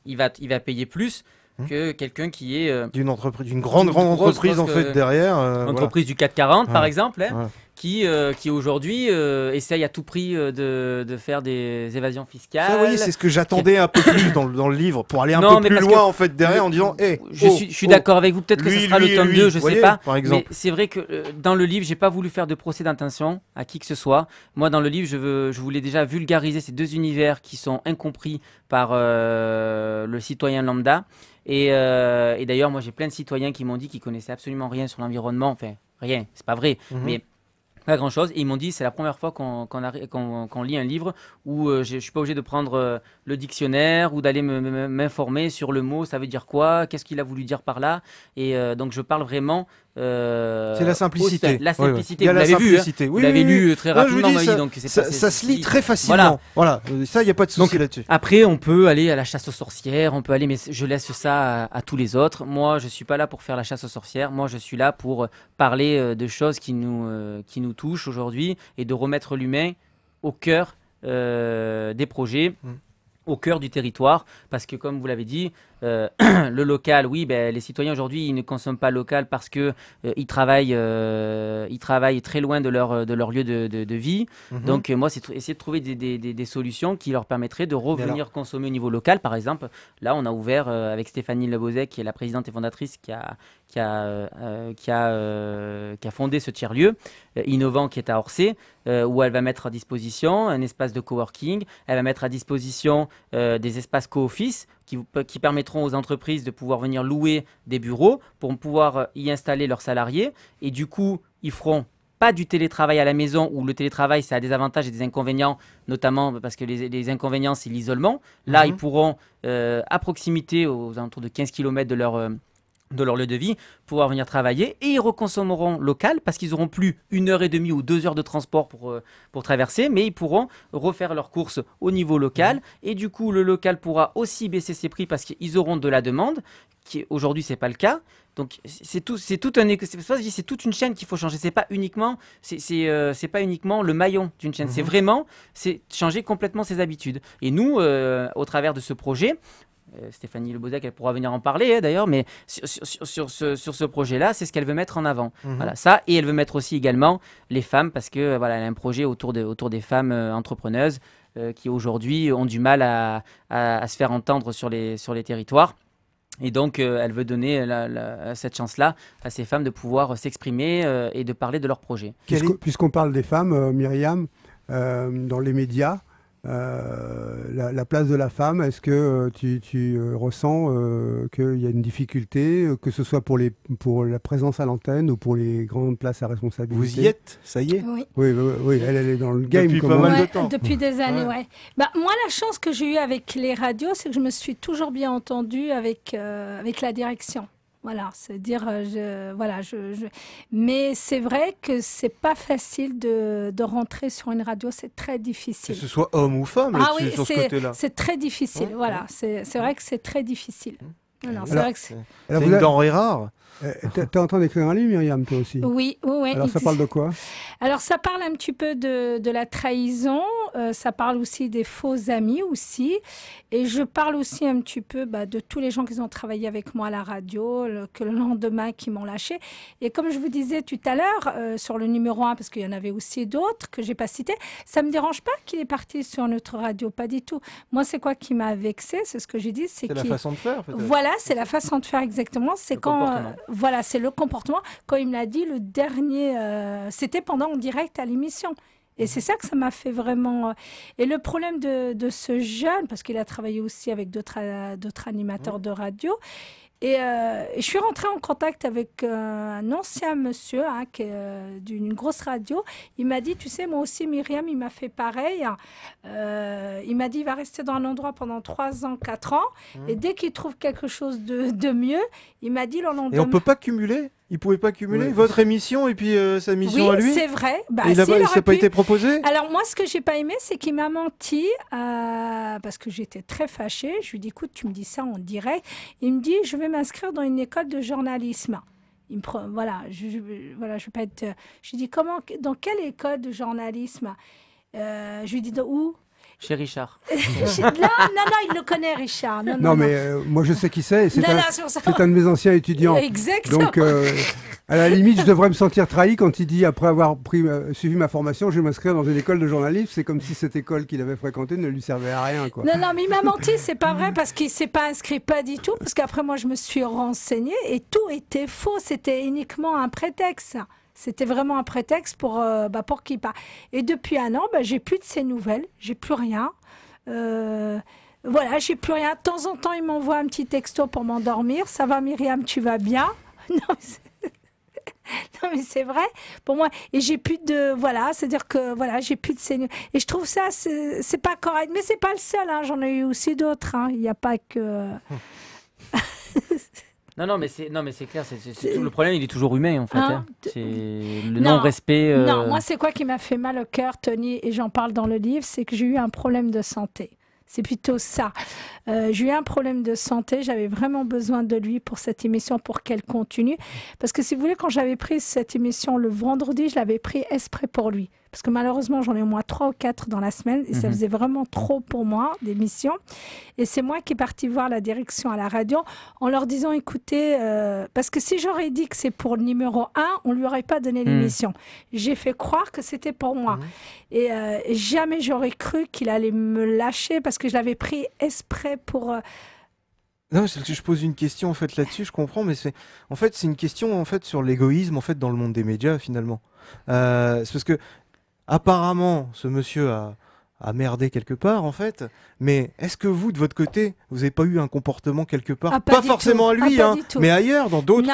il va payer plus que quelqu'un qui est d'une entreprise, d'une grande grosse entreprise en fait derrière. entreprise du CAC 40 par Ouais. exemple, hein, Ouais. qui aujourd'hui essaye à tout prix de faire des évasions fiscales. Ça, vous voyez, c'est ce que j'attendais un peu plus dans le livre pour aller un Non, peu mais plus parce loin que en fait derrière en disant, je suis d'accord avec vous. Peut-être que Lui, ce sera lui le et tome lui, 2, je vous sais voyez, pas. par exemple. Mais c'est vrai que dans le livre, j'ai pas voulu faire de procès d'intention à qui que ce soit. Moi, dans le livre, je voulais déjà vulgariser ces deux univers qui sont incompris par le citoyen lambda. Et d'ailleurs, moi, j'ai plein de citoyens qui m'ont dit qu'ils connaissaient absolument rien sur l'environnement. Enfin, rien, c'est pas vrai. Mais pas grand chose. Et ils m'ont dit c'est la première fois qu'on lit un livre où je suis pas obligé de prendre le dictionnaire ou d'aller m'informer sur le mot, ça veut dire quoi, qu'est-ce qu'il a voulu dire par là. Et donc je parle vraiment. C'est la simplicité. La Ouais, ouais. simplicité, Il y a vous la l'avez vu. Hein. simplicité. Vous Oui, l'avez oui, lu oui. très Non, je vous rapidement, dis, Maï, ça, donc c'est ça, pas- ça c'est- se lit très facilement. Voilà. Voilà. Ça, il n'y a pas de souci Donc, là-dessus. Après, on peut aller à la chasse aux sorcières, on peut aller, mais je laisse ça à tous les autres. Moi, je suis pas là pour faire la chasse aux sorcières. Moi, je suis là pour parler de choses qui nous touchent aujourd'hui et de remettre l'humain au cœur des projets. Au cœur du territoire, parce que comme vous l'avez dit, le local, oui, les citoyens aujourd'hui, ils ne consomment pas local parce que ils travaillent très loin de leur lieu de vie. Donc moi, c'est essayer de trouver des solutions qui leur permettraient de revenir consommer au niveau local. Par exemple, là, on a ouvert avec Stéphanie Lebozek, qui est la présidente et fondatrice, qui a fondé ce tiers-lieu innovant qui est à Orsay, où elle va mettre à disposition un espace de coworking, elle va mettre à disposition des espaces co-office qui permettront aux entreprises de pouvoir venir louer des bureaux pour pouvoir y installer leurs salariés. Et du coup, ils feront pas du télétravail à la maison, où le télétravail, ça a des avantages et des inconvénients, notamment parce que les inconvénients, c'est l'isolement. Là, ils pourront, à proximité, aux alentours de 15 km de leur lieu de vie, pouvoir venir travailler, et ils reconsommeront local parce qu'ils n'auront plus 1h30 ou 2 heures de transport pour traverser, mais ils pourront refaire leurs courses au niveau local, et du coup le local pourra aussi baisser ses prix parce qu'ils auront de la demande, qui aujourd'hui c'est pas le cas. Donc c'est toute une chaîne qu'il faut changer. C'est pas uniquement le maillon d'une chaîne. C'est changer complètement ses habitudes. Et nous, au travers de ce projet, Stéphanie Lebozek, elle pourra venir en parler d'ailleurs, mais sur ce projet-là, c'est ce qu'elle veut mettre en avant. Voilà, ça, et elle veut mettre aussi également les femmes, parce que voilà, elle a un projet autour des femmes entrepreneuses qui aujourd'hui ont du mal à se faire entendre sur les territoires. Et donc, elle veut donner cette chance-là à ces femmes de pouvoir s'exprimer et de parler de leur projet. Puisqu'on parle des femmes, Myriam, dans les médias, la place de la femme, est-ce que tu ressens qu'il y a une difficulté, que ce soit pour la présence à l'antenne ou pour les grandes places à responsabilité? Vous y êtes, ça y est. Oui, elle est dans le game. Depuis pas mal de temps. Depuis des années, ouais. Moi, la chance que j'ai eue avec les radios, c'est que je me suis toujours bien entendue avec la direction. Voilà, c'est-à-dire, mais c'est vrai que c'est pas facile de rentrer sur une radio, c'est très difficile. Que ce soit homme ou femme, sur ce côté-là. C'est très difficile, voilà. C'est vrai que c'est très difficile. C'est une denrée rare. T'es en train d'écrire un livre, Myriam, toi aussi? Oui. Alors, ça parle de quoi? Alors, ça parle un petit peu de la trahison, ça parle aussi des faux amis aussi, et je parle aussi un petit peu de tous les gens qui ont travaillé avec moi à la radio, que le lendemain qui m'ont lâché. Et comme je vous disais tout à l'heure, sur le numéro 1, parce qu'il y en avait aussi d'autres que j'ai pas cités, ça me dérange pas qu'il est parti sur notre radio, pas du tout. Moi, c'est quoi qui m'a vexée, c'est ce que j'ai dit, c'est la façon de faire, peut-être. Voilà, c'est la façon de faire exactement. C'est quand, voilà, c'est le comportement. Quand il me l'a dit, le dernier, c'était pendant en direct à l'émission. Et c'est ça que ça m'a fait vraiment... Et le problème de ce jeune, parce qu'il a travaillé aussi avec d'autres animateurs de radio, Et je suis rentrée en contact avec un ancien monsieur d'une grosse radio. Il m'a dit, tu sais, moi aussi, Myriam, il m'a fait pareil. Il m'a dit, il va rester dans un endroit pendant 3 ans, 4 ans. Et dès qu'il trouve quelque chose de mieux, il m'a dit le lendemain... Et on ne peut pas cumuler? Il ne pouvait pas cumuler votre émission et puis sa mission à lui? Oui, c'est vrai. Bah, il n'a pas été proposé? Alors moi, ce que j'ai pas aimé, c'est qu'il m'a menti parce que j'étais très fâchée. Je lui dis, écoute, tu me dis ça en direct. Il me dit, je vais m'inscrire dans une école de journalisme. Il me prend, voilà, je vais pas être... Je lui dis, dans quelle école de journalisme? Je lui dis, où? Chez Richard. Non, il le connaît, Richard. Non, mais moi, je sais qui c'est. C'est un de mes anciens étudiants. Exactement. Donc, à la limite, je devrais me sentir trahi quand il dit, après avoir suivi ma formation, je vais m'inscrire dans une école de journalisme. C'est comme si cette école qu'il avait fréquentée ne lui servait à rien, quoi. Non, mais il m'a menti, c'est pas vrai, parce qu'il s'est pas inscrit, pas du tout. Parce qu'après, moi, je me suis renseignée et tout était faux. C'était uniquement un prétexte. C'était vraiment un prétexte pour qu'il parte. Et depuis 1 an, j'ai plus de ses nouvelles, j'ai plus rien. Voilà, j'ai plus rien. De temps en temps, il m'envoie un petit texto pour m'endormir. Ça va, Myriam, tu vas bien? Non, mais c'est vrai pour moi. Et j'ai plus de... Voilà, c'est-à-dire que voilà, j'ai plus de ses nouvelles. Et je trouve ça, c'est pas correct. Mais c'est pas le seul, hein. J'en ai eu aussi d'autres. Hein. Il n'y a pas que... Non, mais c'est clair. C'est tout le problème, il est toujours humain, en fait. Hein. C'est le non-respect. Non, moi, c'est quoi qui m'a fait mal au cœur, Tony, et j'en parle dans le livre, c'est que j'ai eu un problème de santé. C'est plutôt ça. J'ai eu un problème de santé. J'avais vraiment besoin de lui pour cette émission, pour qu'elle continue. Parce que si vous voulez, quand j'avais pris cette émission le vendredi, je l'avais pris exprès pour lui. Parce que malheureusement, j'en ai au moins 3 ou 4 dans la semaine. Et ça faisait vraiment trop pour moi, d'émissions. Et c'est moi qui est partie voir la direction à la radio en leur disant, écoutez, parce que si j'aurais dit que c'est pour le numéro 1, on ne lui aurait pas donné l'émission. J'ai fait croire que c'était pour moi. Et jamais j'aurais cru qu'il allait me lâcher parce que je l'avais pris exprès pour... Non, c'est parce que je pose une question en fait là-dessus, je comprends, mais c'est une question en fait sur l'égoïsme en fait dans le monde des médias finalement. C'est parce que apparemment ce monsieur a merdé quelque part en fait, mais est-ce que vous de votre côté vous n'avez pas eu un comportement quelque part, pas forcément à lui, mais ailleurs, dans d'autres,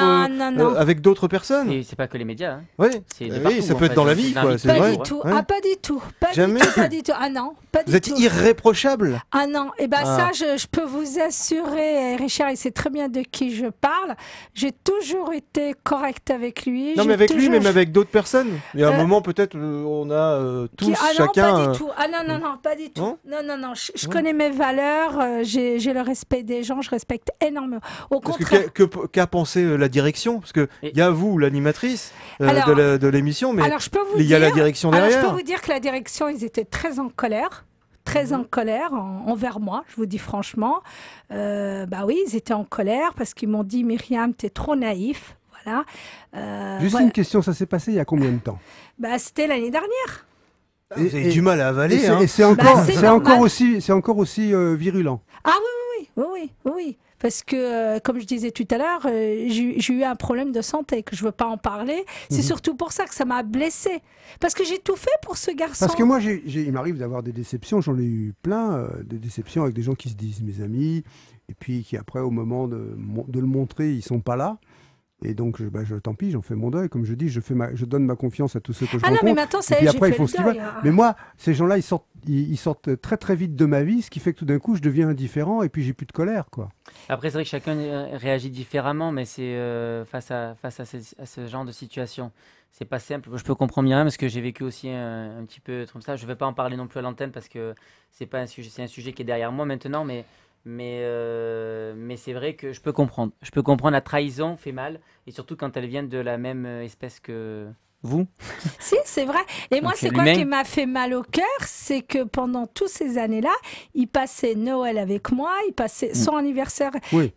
avec d'autres personnes? Et c'est pas que les médias. Hein. Oui, ça peut être dans la vie, quoi. C'est vrai. Pas du tout. Pas du tout. Jamais. Pas du tout. Ah non. Pas du tout. Vous êtes irréprochable. Ah non. Et ça, je peux vous assurer, Richard, il sait très bien de qui je parle. J'ai toujours été correcte avec lui. Non, mais avec lui, même avec d'autres personnes. Il y a un moment peut-être, on a tous chacun. Pas du tout. Ah non, pas du tout. Non. Je connais mes valeurs. J'ai le respect des gens. Je respecte énormément. Au contraire. Qu'a pensé la direction? Parce que il y a vous, l'animatrice de l'émission, mais il y a la direction derrière. Alors, je peux vous dire que la direction, ils étaient très en colère. Très en colère envers moi, je vous dis franchement. Oui, ils étaient en colère parce qu'ils m'ont dit, Myriam, t'es trop naïf. Voilà. Juste une question, ça s'est passé il y a combien de temps? C'était l'année dernière. Vous avez du mal à avaler. Et c'est encore aussi virulent. Ah oui. Parce que, comme je disais tout à l'heure, j'ai eu un problème de santé que je ne veux pas en parler. C'est surtout pour ça que ça m'a blessée. Parce que j'ai tout fait pour ce garçon. Parce que moi, il m'arrive d'avoir des déceptions. J'en ai eu plein, des déceptions avec des gens qui se disent mes amis, et puis qui après, au moment de le montrer, ils ne sont pas là. Et donc, tant pis, j'en fais mon deuil. Comme je dis, je donne ma confiance à tous ceux que je rencontre. Ah non, mais maintenant, et puis après, ils font ce qu'ils veulent. Mais moi, ces gens-là, ils sortent très très vite de ma vie, ce qui fait que tout d'un coup, je deviens indifférent et puis j'ai plus de colère, quoi. Après, c'est vrai que chacun réagit différemment, mais c'est face à ce genre de situation. C'est pas simple. Je peux comprendre bien parce que j'ai vécu aussi un petit peu comme ça. Je vais pas en parler non plus à l'antenne parce que c'est un sujet qui est derrière moi maintenant, mais c'est vrai que je peux comprendre. Je peux comprendre, la trahison fait mal, et surtout quand elle vient de la même espèce que vous. Si, c'est vrai. Et moi, c'est quoi qui m'a fait mal au cœur? C'est que pendant toutes ces années-là, il passait Noël avec moi, il passait son anniversaire. Oui.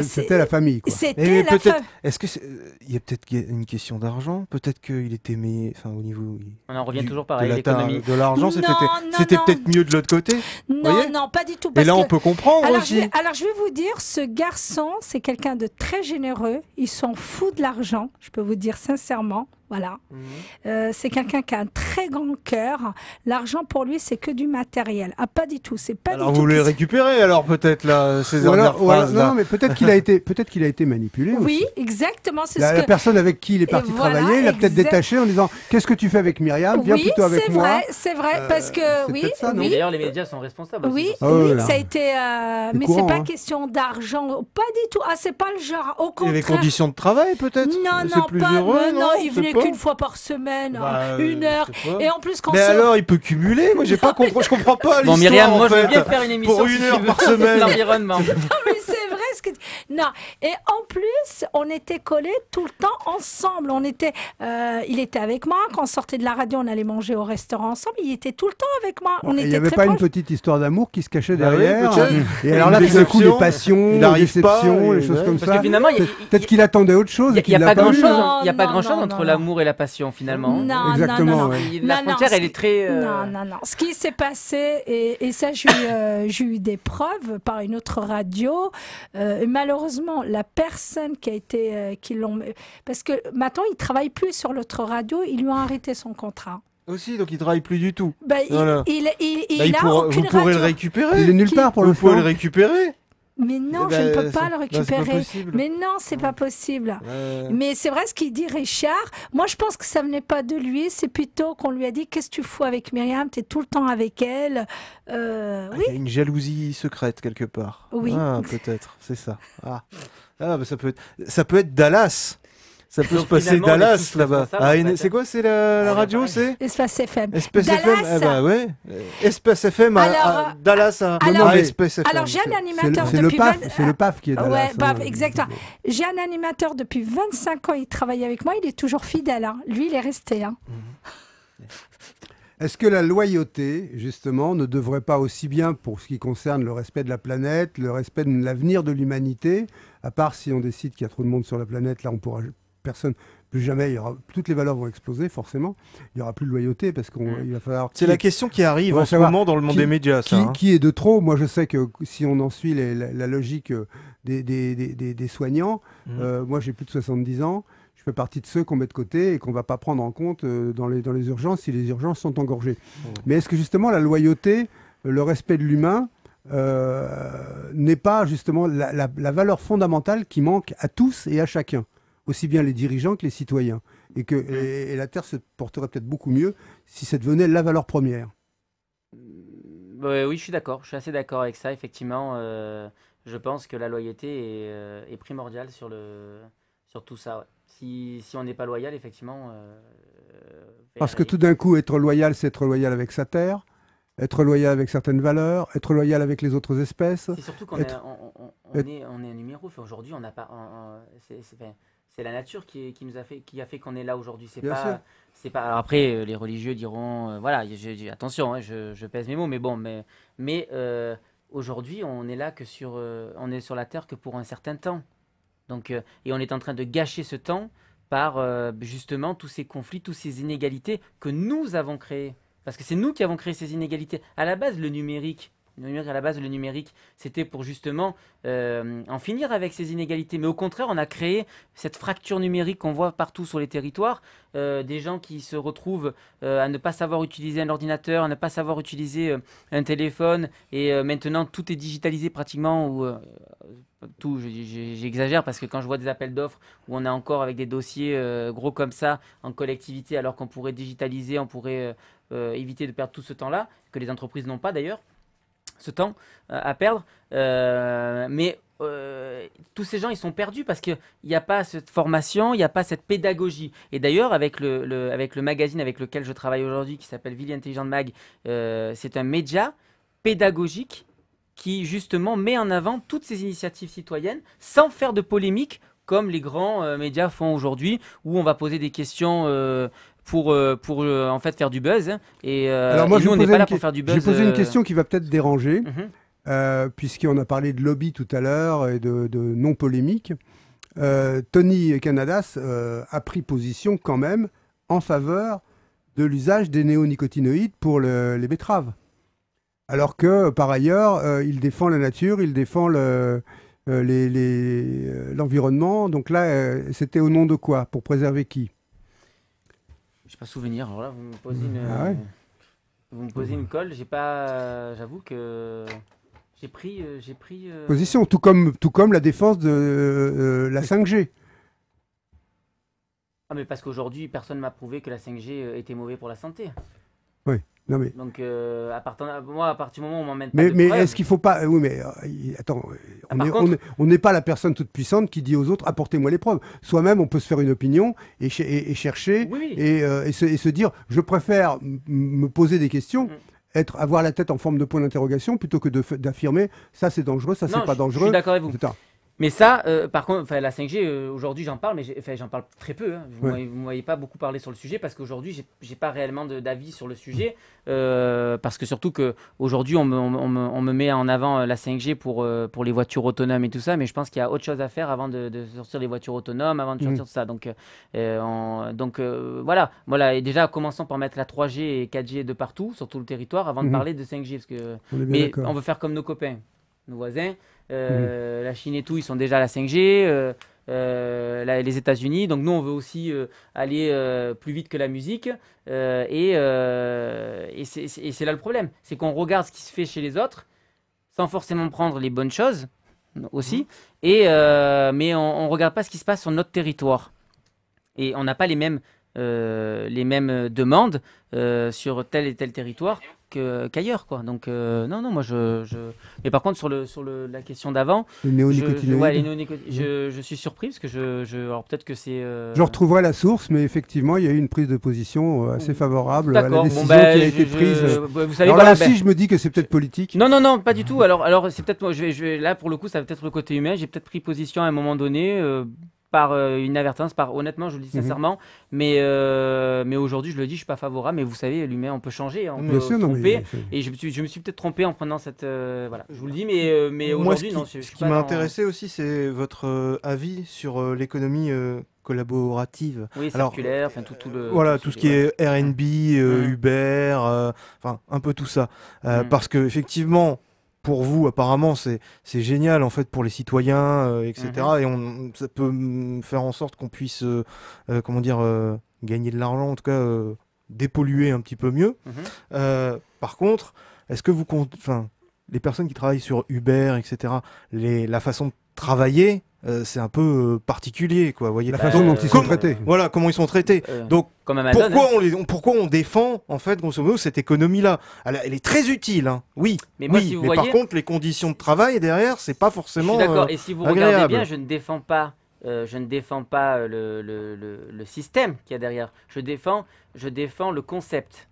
C'était la famille, quoi. C'était la famille. Est-ce qu'il y a peut-être une question d'argent? Peut-être qu'il était aimé, enfin, au niveau... On en revient toujours pareil, l'économie. De l'argent, c'était peut-être mieux de l'autre côté? Non, pas du tout. Et là, on peut comprendre aussi. Alors, je vais vous dire, ce garçon, c'est quelqu'un de très généreux. Il s'en fout de l'argent, je peux vous dire sincèrement. Voilà. C'est quelqu'un qui a un très grand cœur. L'argent pour lui, c'est que du matériel. Ah, pas du tout. C'est pas Alors du vous tout. les récupérez alors peut-être là ces dernières phrases là. Non, mais peut-être qu'il a été manipulé. Oui, aussi. exactement. C'est La personne avec qui il est parti voilà, travailler, il a peut-être détaché en disant qu'est-ce que tu fais avec Myriam? Viens plutôt avec moi. C'est vrai, parce que c'est oui, peut-être ça, non Mais d'ailleurs, les médias sont responsables. aussi oui, sur ça. Oh oui, là. ça a été. Mais courant, c'est pas hein. question d'argent, pas du tout. Ah, c'est pas le genre. Au Et contraire. les conditions de travail peut-être. Non, C'est non, plus pas. heureux, non, il je venait sais pas. qu'une fois par semaine, Bah, 1 heure. je sais pas. Et en plus, quand Mais alors il peut cumuler. Moi j'ai pas compris. Je comprends pas Bon, l'histoire. Myriam, moi en je veux fait. bien faire une émission Pour si 1 tu heure veux, par sur semaine. l'environnement. Non, mais c'est vrai ce que non. Et en plus, on était collés tout le temps ensemble. Il était avec moi. Quand on sortait de la radio, on allait manger au restaurant ensemble. Il était tout le temps avec moi. On Il était n'y avait très pas une proches. petite histoire d'amour qui se cachait Bah oui, derrière. peut-être. Et alors là, Une tout d'un coup, les déception, passions, il les arrive déceptions, pas, les et choses ouais. comme Parce ça. que finalement, Peut-être qu'il attendait autre chose et il n'y qu'il a l'a pas pas eu. grand-chose. Il n'y a pas Non, grand-chose non, entre non, l'amour et la passion finalement. Non, Exactement, non, non, ouais. La Non, frontière, non, elle est très. Non. Ce qui s'est passé, et ça, j'ai eu des preuves par une autre radio. Et malheureusement, la personne qui a été. Parce que maintenant, il ne travaille plus sur l'autre radio, ils lui ont arrêté son contrat. Aussi donc il travaille plus du tout. Ben, Voilà. il Bah, a vous aucune pourrez le radio. récupérer. Il est nulle part pour Vous le pouvez le faire. récupérer. Mais non, Eh je ne ben, peux pas le c'est pas récupérer. possible. Mais non, c'est pas possible. Ouais. Mais c'est vrai ce qu'il dit Richard. Moi, je pense que ça venait pas de lui. C'est plutôt qu'on lui a dit qu'est-ce que tu fous avec Myriam? Tu es tout le temps avec elle. Ah, Oui. il y a une jalousie secrète quelque part. Oui. Ah, peut-être, c'est ça. Ah, bah, ça peut être Dallas. Ça peut Donc, se passer finalement, on est Dallas tous là-bas. responsables, Ah, en fait. c'est quoi, c'est la On radio, est c'est Espace FM. Espace Dallas. FM. Eh bah ouais. Espace FM à Alors, Dallas à alors- Espace FM. Alors, j'ai un C'est animateur le depuis PAF, 20 c'est le PAF qui est Dallas. Ouais, bah, hein. exactement. J'ai un animateur depuis 25 ans, il travaille avec moi, il est toujours fidèle. Hein. Lui, il est resté. Hein. Est-ce que la loyauté, justement, ne devrait pas aussi bien, pour ce qui concerne le respect de la planète, le respect de l'avenir de l'humanité, à part si on décide qu'il y a trop de monde sur la planète, là, on pourra personne, plus jamais, toutes les valeurs vont exploser, forcément. Il n'y aura plus de loyauté parce qu'il va falloir. C'est la question qui arrive On va en ce savoir moment dans le monde des médias, ça. hein. Qui est de trop? Moi, je sais que si on en suit la logique des soignants, moi, j'ai plus de 70 ans. Je fais partie de ceux qu'on met de côté et qu'on ne va pas prendre en compte dans les urgences si les urgences sont engorgées. Mais est-ce que justement la loyauté, le respect de l'humain, n'est pas justement la valeur fondamentale qui manque à tous et à chacun, aussi bien les dirigeants que les citoyens, et la Terre se porterait peut-être beaucoup mieux si ça devenait la valeur première. Oui, je suis d'accord. Je suis assez d'accord avec ça. Effectivement, je pense que la loyauté est primordiale sur tout ça. Ouais. Si on n'est pas loyal, effectivement. Parce que tout d'un coup, être loyal, c'est être loyal avec sa terre, être loyal avec certaines valeurs, être loyal avec les autres espèces. C'est surtout qu'on être- est un numéro. Enfin, aujourd'hui, on n'a pas. C'est la nature qui a fait qu'on est là aujourd'hui. Bien sûr. C'est pas. Alors après, les religieux diront, voilà, attention, hein, je pèse mes mots, mais bon, mais aujourd'hui, on est là on est sur la terre que pour un certain temps. Donc, et on est en train de gâcher ce temps par justement tous ces conflits, toutes ces inégalités que nous avons créées. Parce que c'est nous qui avons créé ces inégalités. À la base, le numérique, c'était pour justement en finir avec ces inégalités. Mais au contraire, on a créé cette fracture numérique qu'on voit partout sur les territoires. Des gens qui se retrouvent à ne pas savoir utiliser un ordinateur, à ne pas savoir utiliser un téléphone. Et maintenant, tout est digitalisé pratiquement. Tout, j'exagère parce que quand je vois des appels d'offres où on est encore avec des dossiers gros comme ça en collectivité, alors qu'on pourrait digitaliser, on pourrait éviter de perdre tout ce temps-là, que les entreprises n'ont pas d'ailleurs, ce temps à perdre. Mais tous ces gens, ils sont perdus parce qu'il n'y a pas cette formation, il n'y a pas cette pédagogie. Et d'ailleurs, avec le magazine avec lequel je travaille aujourd'hui, qui s'appelle Ville Intelligente Mag, c'est un média pédagogique qui justement met en avant toutes ces initiatives citoyennes sans faire de polémique comme les grands médias font aujourd'hui, où on va poser des questions pour en fait faire du buzz. Hein. Alors moi, et nous, on n'est pas là pour faire du buzz. J'ai posé une question qui va peut-être déranger, Mhm. puisqu'on a parlé de lobby tout à l'heure et de non-polémique. Tony Canadas a pris position quand même en faveur de l'usage des néonicotinoïdes pour les betteraves. Alors que, par ailleurs, il défend la nature, il défend l'environnement. Donc là, c'était au nom de quoi? Pour préserver qui? J'ai pas souvenir. Alors là, vous me posez une, vous me posez une colle. J'ai pas. J'avoue que j'ai pris. Position, tout comme la défense de la 5G. Ah, mais parce qu'aujourd'hui, personne m'a prouvé que la 5G était mauvais pour la santé. Oui. Non mais. Donc, à partir du moment où on m'emmène pas de Mais preuves, est-ce qu'il faut pas... Oui, mais attends, on n'est pas la personne toute puissante qui dit aux autres, apportez-moi les preuves. Soi-même, on peut se faire une opinion et chercher oui. et se dire, je préfère me poser des questions, avoir la tête en forme de point d'interrogation, plutôt que d'affirmer, ça c'est dangereux, ça c'est pas dangereux. Je suis d'accord avec vous. etc. Mais ça, par contre, la 5G, aujourd'hui j'en parle, mais j'en parle très peu. Hein. Vous ne m'avez pas beaucoup parlé sur le sujet parce qu'aujourd'hui, j'ai pas réellement d'avis sur le sujet. Parce que surtout qu'aujourd'hui, on me met en avant la 5G pour les voitures autonomes et tout ça, mais je pense qu'il y a autre chose à faire avant de sortir les voitures autonomes, avant de sortir tout ça. Donc voilà. Et déjà, commençons par mettre la 3G et 4G de partout, sur tout le territoire, avant de parler de 5G. Parce que... Mais on veut faire comme nos copains, nos voisins. La Chine et tout, ils sont déjà à la 5G, les États-Unis. Donc nous, on veut aussi aller plus vite que la musique. Et c'est là le problème. C'est qu'on regarde ce qui se fait chez les autres, sans forcément prendre les bonnes choses aussi. Mais on ne regarde pas ce qui se passe sur notre territoire. Et on n'a pas les mêmes demandes sur tel et tel territoire qu'ailleurs, quoi. Donc non, moi mais par contre sur la question d'avant, les néonicotinoïdes, je suis surpris parce que alors peut-être que c'est je retrouverai la source, mais effectivement il y a eu une prise de position assez favorable à la décision qui a été prise. Vous savez, alors là aussi je me dis que c'est peut-être politique. Non, pas du tout. Alors c'est peut-être moi, je vais là pour le coup ça va peut-être le côté humain. J'ai peut-être pris position à un moment donné. Par inadvertance, honnêtement, je le dis sincèrement, mais aujourd'hui, je le dis, je suis pas favorable. Mais vous savez, l'humain, on peut changer, on peut se tromper. Et je me suis peut-être trompé en prenant cette, voilà. Je vous le dis, mais aujourd'hui, non. Ce qui m'a intéressé aussi, c'est votre avis sur l'économie collaborative. Oui, circulaire, enfin tout le. Voilà, tout ce qui est Airbnb, Uber, enfin un peu tout ça, parce que effectivement. Pour vous, apparemment, c'est génial en fait pour les citoyens, etc. Et ça peut faire en sorte qu'on puisse, gagner de l'argent, en tout cas dépolluer un petit peu mieux. Par contre, est-ce que les personnes qui travaillent sur Uber, etc., la façon de travailler, c'est un peu particulier, quoi. Voyez, la façon dont ils sont traités. Voilà, comment ils sont traités. Donc, comme Amazon, pourquoi on défend, en fait, grosso modo, cette économie-là? Elle est très utile, hein. Oui. Mais voyez... par contre, les conditions de travail derrière, c'est pas forcément. Je suis d'accord. Et si vous agréable. Regardez bien, je ne défends pas le système qu'il y a derrière. Je défends le concept.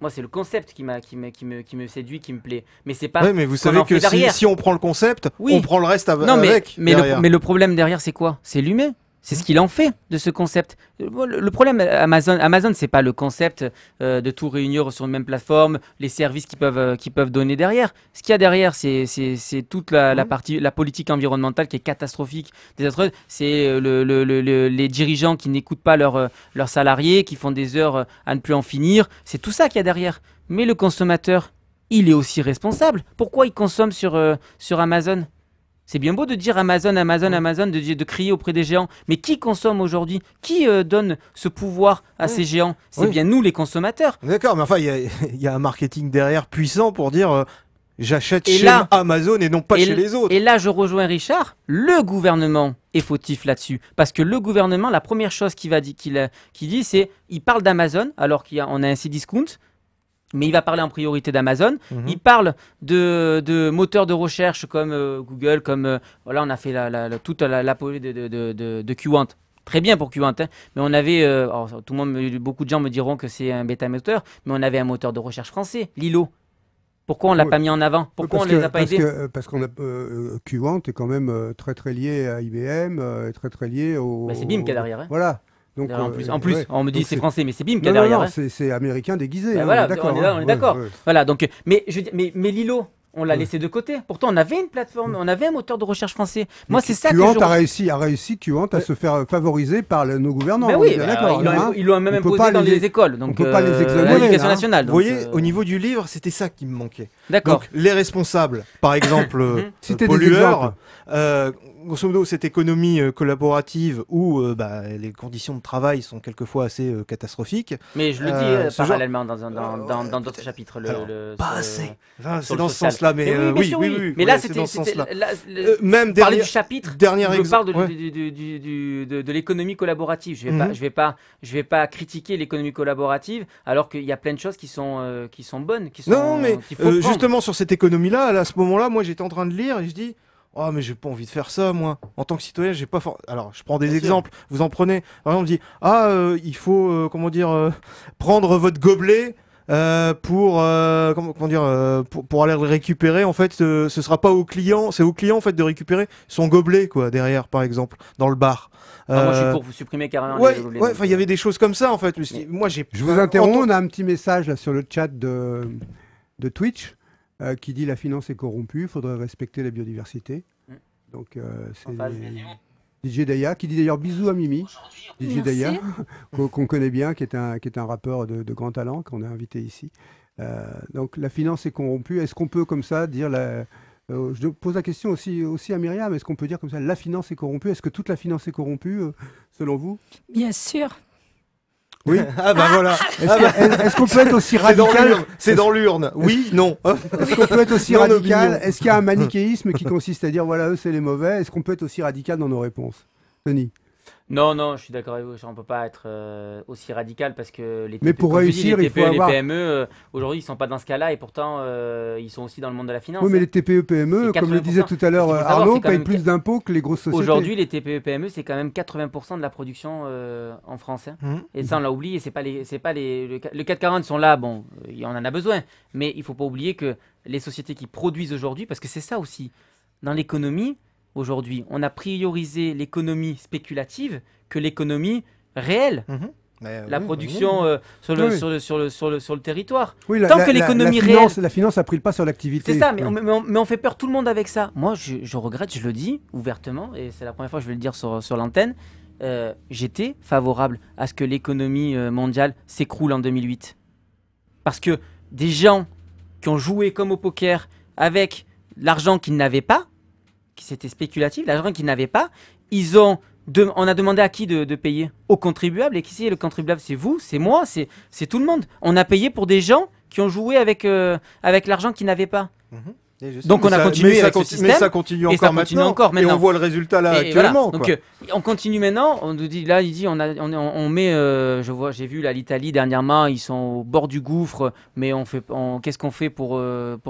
Moi, c'est le concept qui me séduit, qui me plaît. Mais c'est pas. Oui, mais vous savez que si on prend le concept, on prend le reste avec. Mais le problème derrière, c'est quoi? C'est l'humain. C'est ce qu'il en fait de ce concept. Le problème Amazon, c'est pas le concept de tout réunir sur une même plateforme, les services qu'ils peuvent donner derrière. Ce qu'il y a derrière, c'est toute la partie, la politique environnementale qui est catastrophique, désastreuse. C'est les dirigeants qui n'écoutent pas leurs salariés, qui font des heures à ne plus en finir. C'est tout ça qu'il y a derrière. Mais le consommateur, il est aussi responsable. Pourquoi il consomme sur Amazon ? C'est bien beau de dire Amazon, de crier auprès des géants. Mais qui consomme aujourd'hui? Qui donne ce pouvoir à ces géants? C'est bien nous, les consommateurs. D'accord, mais enfin, il y a un marketing derrière puissant pour dire j'achète chez Amazon et non pas chez les autres. Et là, je rejoins Richard. Le gouvernement est fautif là-dessus. Parce que le gouvernement, la première chose qu'il dit, c'est il parle d'Amazon, alors qu'on a un Cdiscount. Mais il va parler en priorité d'Amazon. Il parle de moteurs de recherche comme Google, comme voilà, on a fait toute l'apogée de Qwant. Très bien pour Qwant, hein. Mais on avait, beaucoup de gens me diront que c'est un bêta moteur, mais on avait un moteur de recherche français, Lilo. Pourquoi on l'a pas mis en avant? Pourquoi on ne les a pas aidés? Parce qu'on a Qwant est quand même très lié à IBM, très lié au. C'est BIM qui est derrière. Hein. Voilà. Donc, en plus, on me dit c'est français, mais c'est BIM qui est derrière. Non, c'est américain déguisé. Voilà, on est d'accord. Voilà, donc, mais Lilo, on l'a laissé de côté. Pourtant, on avait une plateforme, on avait un moteur de recherche français. Moi, c'est ça que Qwant a réussi Qwant à se faire favoriser par nos gouvernants. Ben oui, ils l'ont même imposé dans les écoles. Donc, on peut pas les exonérer. L'éducation nationale. Vous voyez, au niveau du livre, c'était ça qui me manquait. D'accord. Donc, les responsables, par exemple, pollueurs, grosso modo, cette économie collaborative où les conditions de travail sont quelquefois assez catastrophiques. Mais je le dis parallèlement dans d'autres chapitres. Pas assez. C'est sur le dans ce social. sens-là, mais oui. Mais là, c'était même parler du chapitre. Dernier je parle exemple. de l'économie collaborative. Je vais pas critiquer l'économie collaborative, alors qu'il y a plein de choses qui sont bonnes, Non, mais qu'il faut prendre. justement sur cette économie-là, à ce moment-là, moi j'étais en train de lire et je dis, oh mais j'ai pas envie de faire ça, moi. En tant que citoyen, j'ai pas. Alors, je prends des exemples. Vous en prenez. Par exemple, on dit, il faut prendre votre gobelet. Pour aller le récupérer, en fait, ce sera pas au client, c'est au client en fait de récupérer son gobelet quoi derrière, par exemple, dans le bar. Moi, je suis pour vous supprimer carrément les gobelets. Ouais, enfin, il y avait des choses comme ça en fait. Moi, Je vous interromps, on a un petit message là sur le chat de Twitch qui dit la finance est corrompue, il faudrait respecter la biodiversité. Donc c'est DJ Daya qui dit d'ailleurs bisous à Mimi. DJ Daya, qu'on connaît bien, qui est un rappeur de grand talent qu'on a invité ici. Donc la finance est corrompue. Est-ce qu'on peut comme ça dire je pose la question aussi à Myriam, est-ce qu'on peut dire comme ça la finance est corrompue? Est-ce que toute la finance est corrompue selon vous? Bien sûr. Oui. Voilà. Est-ce qu'on peut être aussi radical? C'est dans l'urne. Oui, non. Est-ce qu'on peut être aussi radical? Est-ce qu'il y a un manichéisme qui consiste à dire voilà, eux c'est les mauvais? Est-ce qu'on peut être aussi radical dans nos réponses? Tony? Non, je suis d'accord avec vous. On ne peut pas être aussi radical parce que les TPE, mais pour réussir, les il faut TPE, avoir... les PME, aujourd'hui, ils ne sont pas dans ce cas-là et pourtant, ils sont aussi dans le monde de la finance. Oui, mais les TPE, PME, comme le disait tout à l'heure Arnaud, payent plus d'impôts que les grosses sociétés. Aujourd'hui, les TPE, PME, c'est quand même 80% de la production en France. Hein. Et ça, on l'a oublié. Le 440 sont là, bon, on en a besoin. Mais il ne faut pas oublier que les sociétés qui produisent aujourd'hui, parce que c'est ça aussi, dans l'économie, aujourd'hui, on a priorisé l'économie spéculative que l'économie réelle. La production sur le territoire. Oui, tant que l'économie réelle... La finance a pris le pas sur l'activité. C'est ça, mais on fait peur tout le monde avec ça. Moi, je regrette, je le dis ouvertement, et c'est la première fois que je vais le dire sur l'antenne, j'étais favorable à ce que l'économie mondiale s'écroule en 2008. Parce que des gens qui ont joué comme au poker avec l'argent qu'ils n'avaient pas, qui c'était spéculatif, l'argent qu'ils n'avaient pas, on a demandé à qui de payer? Aux contribuables. Et qui c'est le contribuable? C'est vous, c'est moi, c'est tout le monde. On a payé pour des gens qui ont joué avec l'argent qu'ils n'avaient pas. Donc on a continué avec ce système. Mais ça continue encore maintenant. Et on voit le résultat là actuellement. Voilà. Donc on continue maintenant. On nous dit là, on met. J'ai vu là l'Italie dernièrement, ils sont au bord du gouffre, mais qu'est-ce qu'on fait pour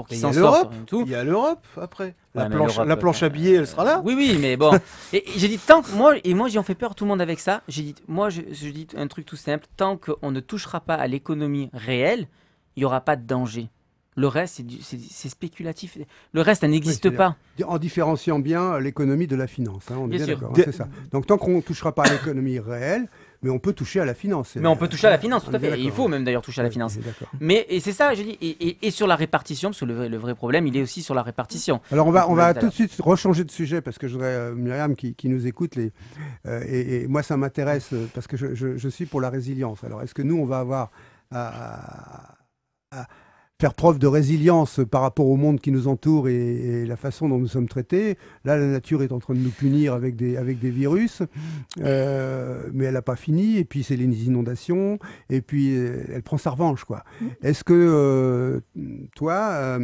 qu'ils s'en sortent? Il y a l'Europe après. Ouais, la planche à billets, elle sera là. Oui, mais bon. Et j'ai dit tant que moi j'en fais peur tout le monde avec ça. J'ai dit je dis un truc tout simple. Tant qu'on ne touchera pas à l'économie réelle, il y aura pas de danger. Le reste, c'est spéculatif. Le reste, ça n'existe pas. En différenciant bien l'économie de la finance. Hein, on est bien d'accord, c'est ça. Donc tant qu'on ne touchera pas à l'économie réelle, mais on peut toucher à la finance. Mais on peut toucher à la finance, tout à fait. Et il faut même d'ailleurs toucher à la finance. Et c'est ça, je dis. Et sur la répartition, parce que le vrai problème, il est aussi sur la répartition. Alors on va tout de suite rechanger de sujet, parce que je voudrais, Myriam qui nous écoute, et moi ça m'intéresse, parce que je suis pour la résilience. Alors est-ce que nous, on va avoir à faire preuve de résilience par rapport au monde qui nous entoure et la façon dont nous sommes traités? Là, la nature est en train de nous punir avec des virus, mais elle n'a pas fini, et puis c'est les inondations, et puis elle prend sa revanche, quoi. Est-ce que toi,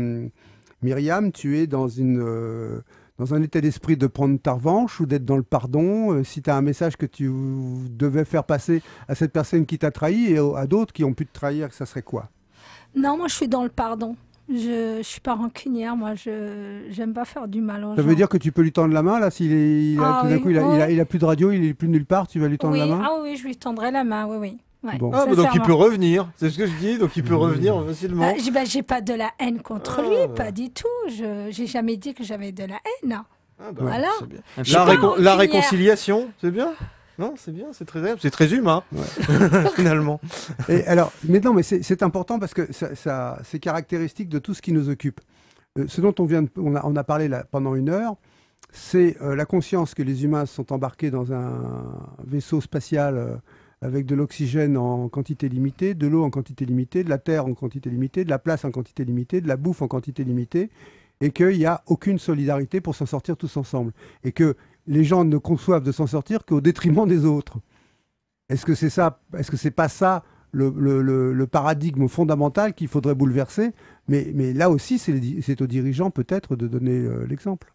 Myriam, tu es dans un état d'esprit de prendre ta revanche ou d'être dans le pardon? Si tu as un message que tu devais faire passer à cette personne qui t'a trahi et à d'autres qui ont pu te trahir, ça serait quoi? Non, moi je suis dans le pardon. Je suis pas rancunière, moi j'aime pas faire du mal aux gens. Ça veut dire que tu peux lui tendre la main là, s'il tout d'un coup il a plus de radio, il est plus nulle part, tu vas lui tendre la main? Ah oui, je lui tendrai la main, oui. Ouais, bon. Donc il peut revenir, c'est ce que je dis, donc il peut revenir facilement. J'ai pas de la haine contre lui, pas du tout. J'ai jamais dit que j'avais de la haine. Voilà. La réconciliation, c'est bien. Non, c'est bien, c'est très humain, finalement. Et alors, mais c'est important parce que c'est caractéristique de tout ce qui nous occupe. Ce dont on a parlé là, pendant une heure, c'est la conscience que les humains sont embarqués dans un vaisseau spatial avec de l'oxygène en quantité limitée, de l'eau en quantité limitée, de la terre en quantité limitée, de la place en quantité limitée, de la bouffe en quantité limitée, et qu'il n'y a aucune solidarité pour s'en sortir tous ensemble. Et que les gens ne conçoivent de s'en sortir qu'au détriment des autres. Est-ce que c'est ça, est-ce que c'est pas ça le paradigme fondamental qu'il faudrait bouleverser? Mais là aussi, c'est aux dirigeants peut-être de donner l'exemple.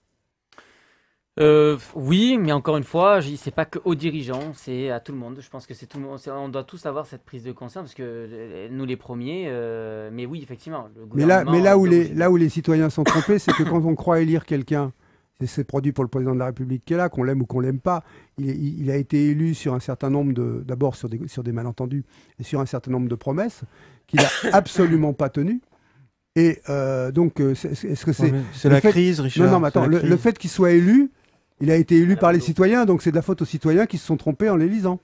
Oui, mais encore une fois, c'est pas que aux dirigeants, c'est à tout le monde. Je pense que c'est tout le monde. On doit tous avoir cette prise de conscience parce que nous les premiers. Mais oui, effectivement. Le gouvernement, Mais là où les citoyens sont trompés, c'est que quand on croit élire quelqu'un, c'est produit pour le président de la République qui est là, qu'on l'aime ou qu'on l'aime pas. Il a été élu sur un certain nombre d'abord sur des malentendus et sur un certain nombre de promesses qu'il n'a absolument pas tenues. Et donc, est-ce que c'est la crise, Richard? Non, mais attends, le fait qu'il soit élu, il a été élu par les citoyens, donc c'est de la faute aux citoyens qui se sont trompés en l'élisant.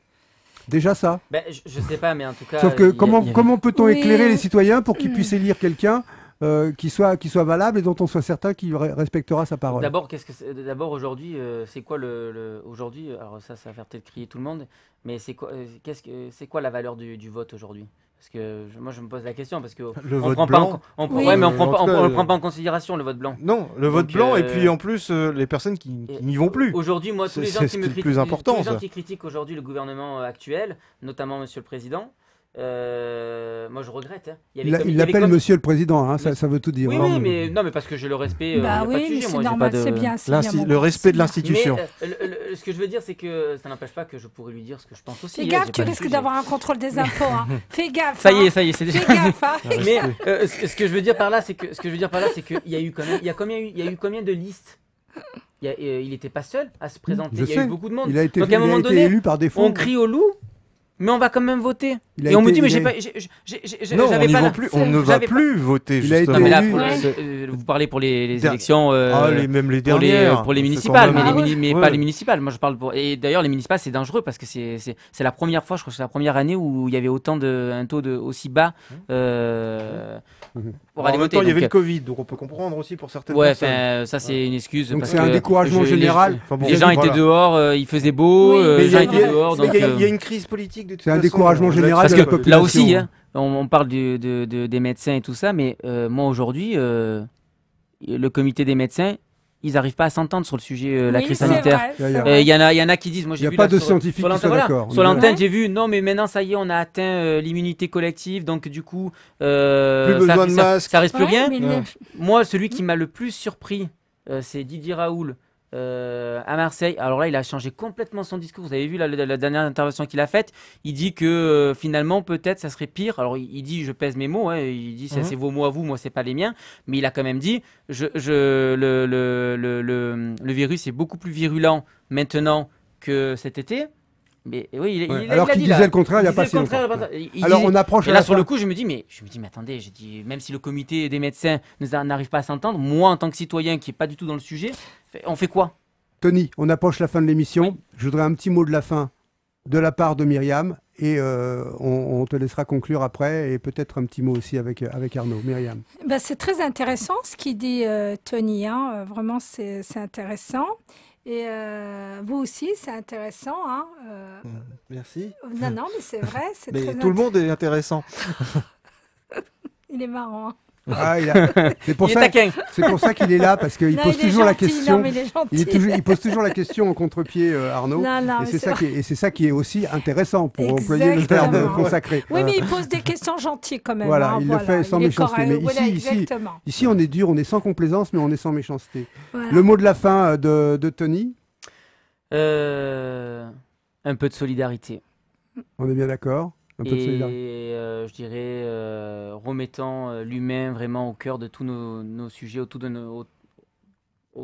Déjà ça. Ben, je sais pas, mais en tout cas. Sauf que comment peut-on éclairer les citoyens pour qu'ils puissent élire quelqu'un qui soit valable et dont on soit certain qu'il respectera sa parole? D'abord, aujourd'hui, c'est quoi aujourd'hui? Alors ça va faire peut-être crier tout le monde, mais c'est quoi la valeur du vote aujourd'hui? Parce que moi je me pose la question parce que le on vote prend blanc. Pas ouais, mais on le prend pas en considération le vote blanc. Non, le vote blanc et puis en plus les personnes qui n'y vont plus. Aujourd'hui, moi tous les gens qui me critiquent, plus important, tous les gens qui critiquent aujourd'hui le gouvernement actuel, notamment Monsieur le Président. Moi je regrette. Hein. Il l'appelle Monsieur le Président, hein, ça veut tout dire. Oui, hein. oui, mais non, mais parce que j'ai le respect. Bah oui, mais c'est normal, c'est bien. Le respect de l'institution. Ce que je veux dire, c'est que ça n'empêche pas que je pourrais lui dire ce que je pense aussi. Fais gaffe, tu risques d'avoir un contrôle des impôts. Hein. Fais gaffe. Ça y est, c'est déjà. Fais gaffe. Hein. Mais ce que je veux dire par là, c'est qu'il y a eu quand même, il y a eu combien de listes? Il n'était pas seul à se présenter. Il y a eu beaucoup de monde. Il a été, donc à un moment donné, élu par défaut. On crie au loup. Mais on va quand même voter. Et on me dit, mais j'avais pas. On ne va plus voter, justement. Non, mais là, vous parlez pour les élections. Même les dernières. Pour les municipales, mais pas les municipales. Moi, je parle pour. Et d'ailleurs, les municipales, c'est dangereux parce que c'est la première fois, je crois que c'est la première année où il y avait un taux aussi bas. Pour aller voter. Il y avait le Covid, donc on peut comprendre aussi pour certaines personnes. Ouais, ça, c'est une excuse. Donc c'est un découragement général. Les gens étaient dehors, il faisait beau, les gens étaient dehors. Il y a une crise politique. C'est un découragement général de la population. Là aussi, hein, on parle des médecins et tout ça, mais moi aujourd'hui, le comité des médecins, ils n'arrivent pas à s'entendre sur le sujet la crise sanitaire. Il y en a qui disent, moi j'ai vu. Il n'y a pas de scientifiques qui sont d'accord. Sur l'antenne, j'ai vu, non mais maintenant ça y est, on a atteint l'immunité collective, donc du coup, plus besoin de masques. Ça reste plus rien. Moi, celui qui m'a le plus surpris, c'est Didier Raoult. À Marseille, alors là il a changé complètement son discours. Vous avez vu la dernière intervention qu'il a faite. Il dit que finalement peut-être ça serait pire. Alors il dit, je pèse mes mots, hein, il dit c'est vos mots à vous, moi c'est pas les miens, mais il a quand même dit le virus est beaucoup plus virulent maintenant que cet été. Mais oui, alors qu'il disait le contraire il n'y a pas si longtemps. Alors on approche. Et là sur le coup je me dis mais attendez, même si le comité des médecins n'arrive pas à s'entendre, moi en tant que citoyen qui est pas du tout dans le sujet, on fait quoi? Tony, on approche la fin de l'émission. Oui. Je voudrais un petit mot de la fin de la part de Myriam et on te laissera conclure après et peut-être un petit mot aussi avec Arnaud. Myriam. Ben, c'est très intéressant ce qu'il dit Tony, hein. Vraiment c'est intéressant. Et vous aussi, c'est intéressant. Hein, Merci. Non, mais c'est vrai. Mais tout le monde est intéressant. Il est marrant. Hein. Ah, c'est pour ça qu'il est là, parce qu'il pose toujours la question. Il pose toujours la question en contre-pied, Arnaud. Et c'est ça qui est aussi intéressant pour employer le terme consacré. Oui, mais il pose des questions gentilles quand même. Voilà, il le fait sans méchanceté. Mais ici, on est dur, on est sans complaisance, mais on est sans méchanceté. Voilà. Le mot de la fin de Tony. Un peu de solidarité. On est bien d'accord. Je dirais, remettant l'humain vraiment au cœur de tous nos sujets, au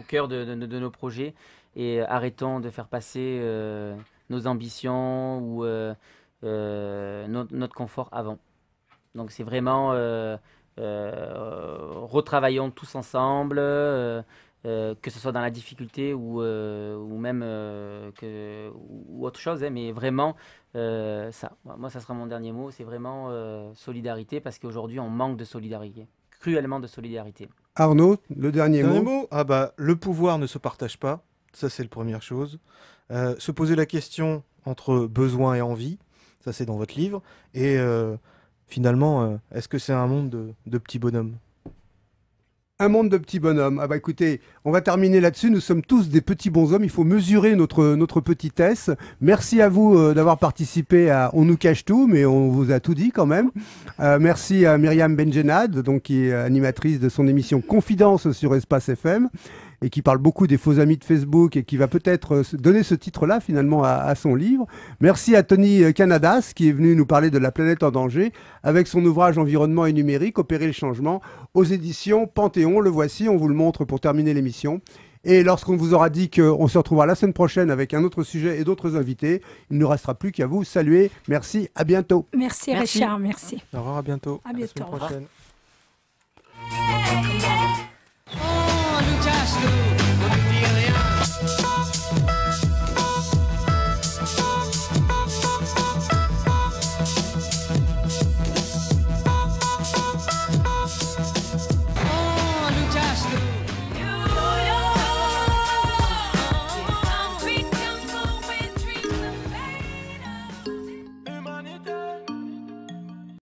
cœur de nos projets, et arrêtons de faire passer nos ambitions ou notre confort avant. Donc c'est vraiment, retravaillons tous ensemble, que ce soit dans la difficulté ou même ou autre chose, hein, mais vraiment ça. Moi, ça sera mon dernier mot, c'est vraiment solidarité, parce qu'aujourd'hui, on manque de solidarité, cruellement de solidarité. Arnaud, le dernier mot. Le pouvoir ne se partage pas, ça c'est la première chose. Se poser la question entre besoin et envie, ça c'est dans votre livre. Et finalement, est-ce que c'est un monde de petits bonhommes ? Un monde de petits bonhommes. Ah bah écoutez, on va terminer là-dessus. Nous sommes tous des petits bonshommes. Il faut mesurer notre petitesse. Merci à vous d'avoir participé à On nous cache tout, mais on vous a tout dit quand même. Merci à Myriam Benjenad, donc qui est animatrice de son émission Confidence sur Espace FM et qui parle beaucoup des faux amis de Facebook et qui va peut-être donner ce titre-là finalement à son livre. Merci à Tony Canadas qui est venu nous parler de la planète en danger avec son ouvrage Environnement et numérique, opérer le changement aux éditions Panthéon. Le voici, on vous le montre pour terminer l'émission. Et lorsqu'on vous aura dit qu'on se retrouvera la semaine prochaine avec un autre sujet et d'autres invités, il ne restera plus qu'à vous saluer. Merci, à bientôt. Merci Richard, merci. Au revoir, à bientôt. À bientôt. La semaine prochaine.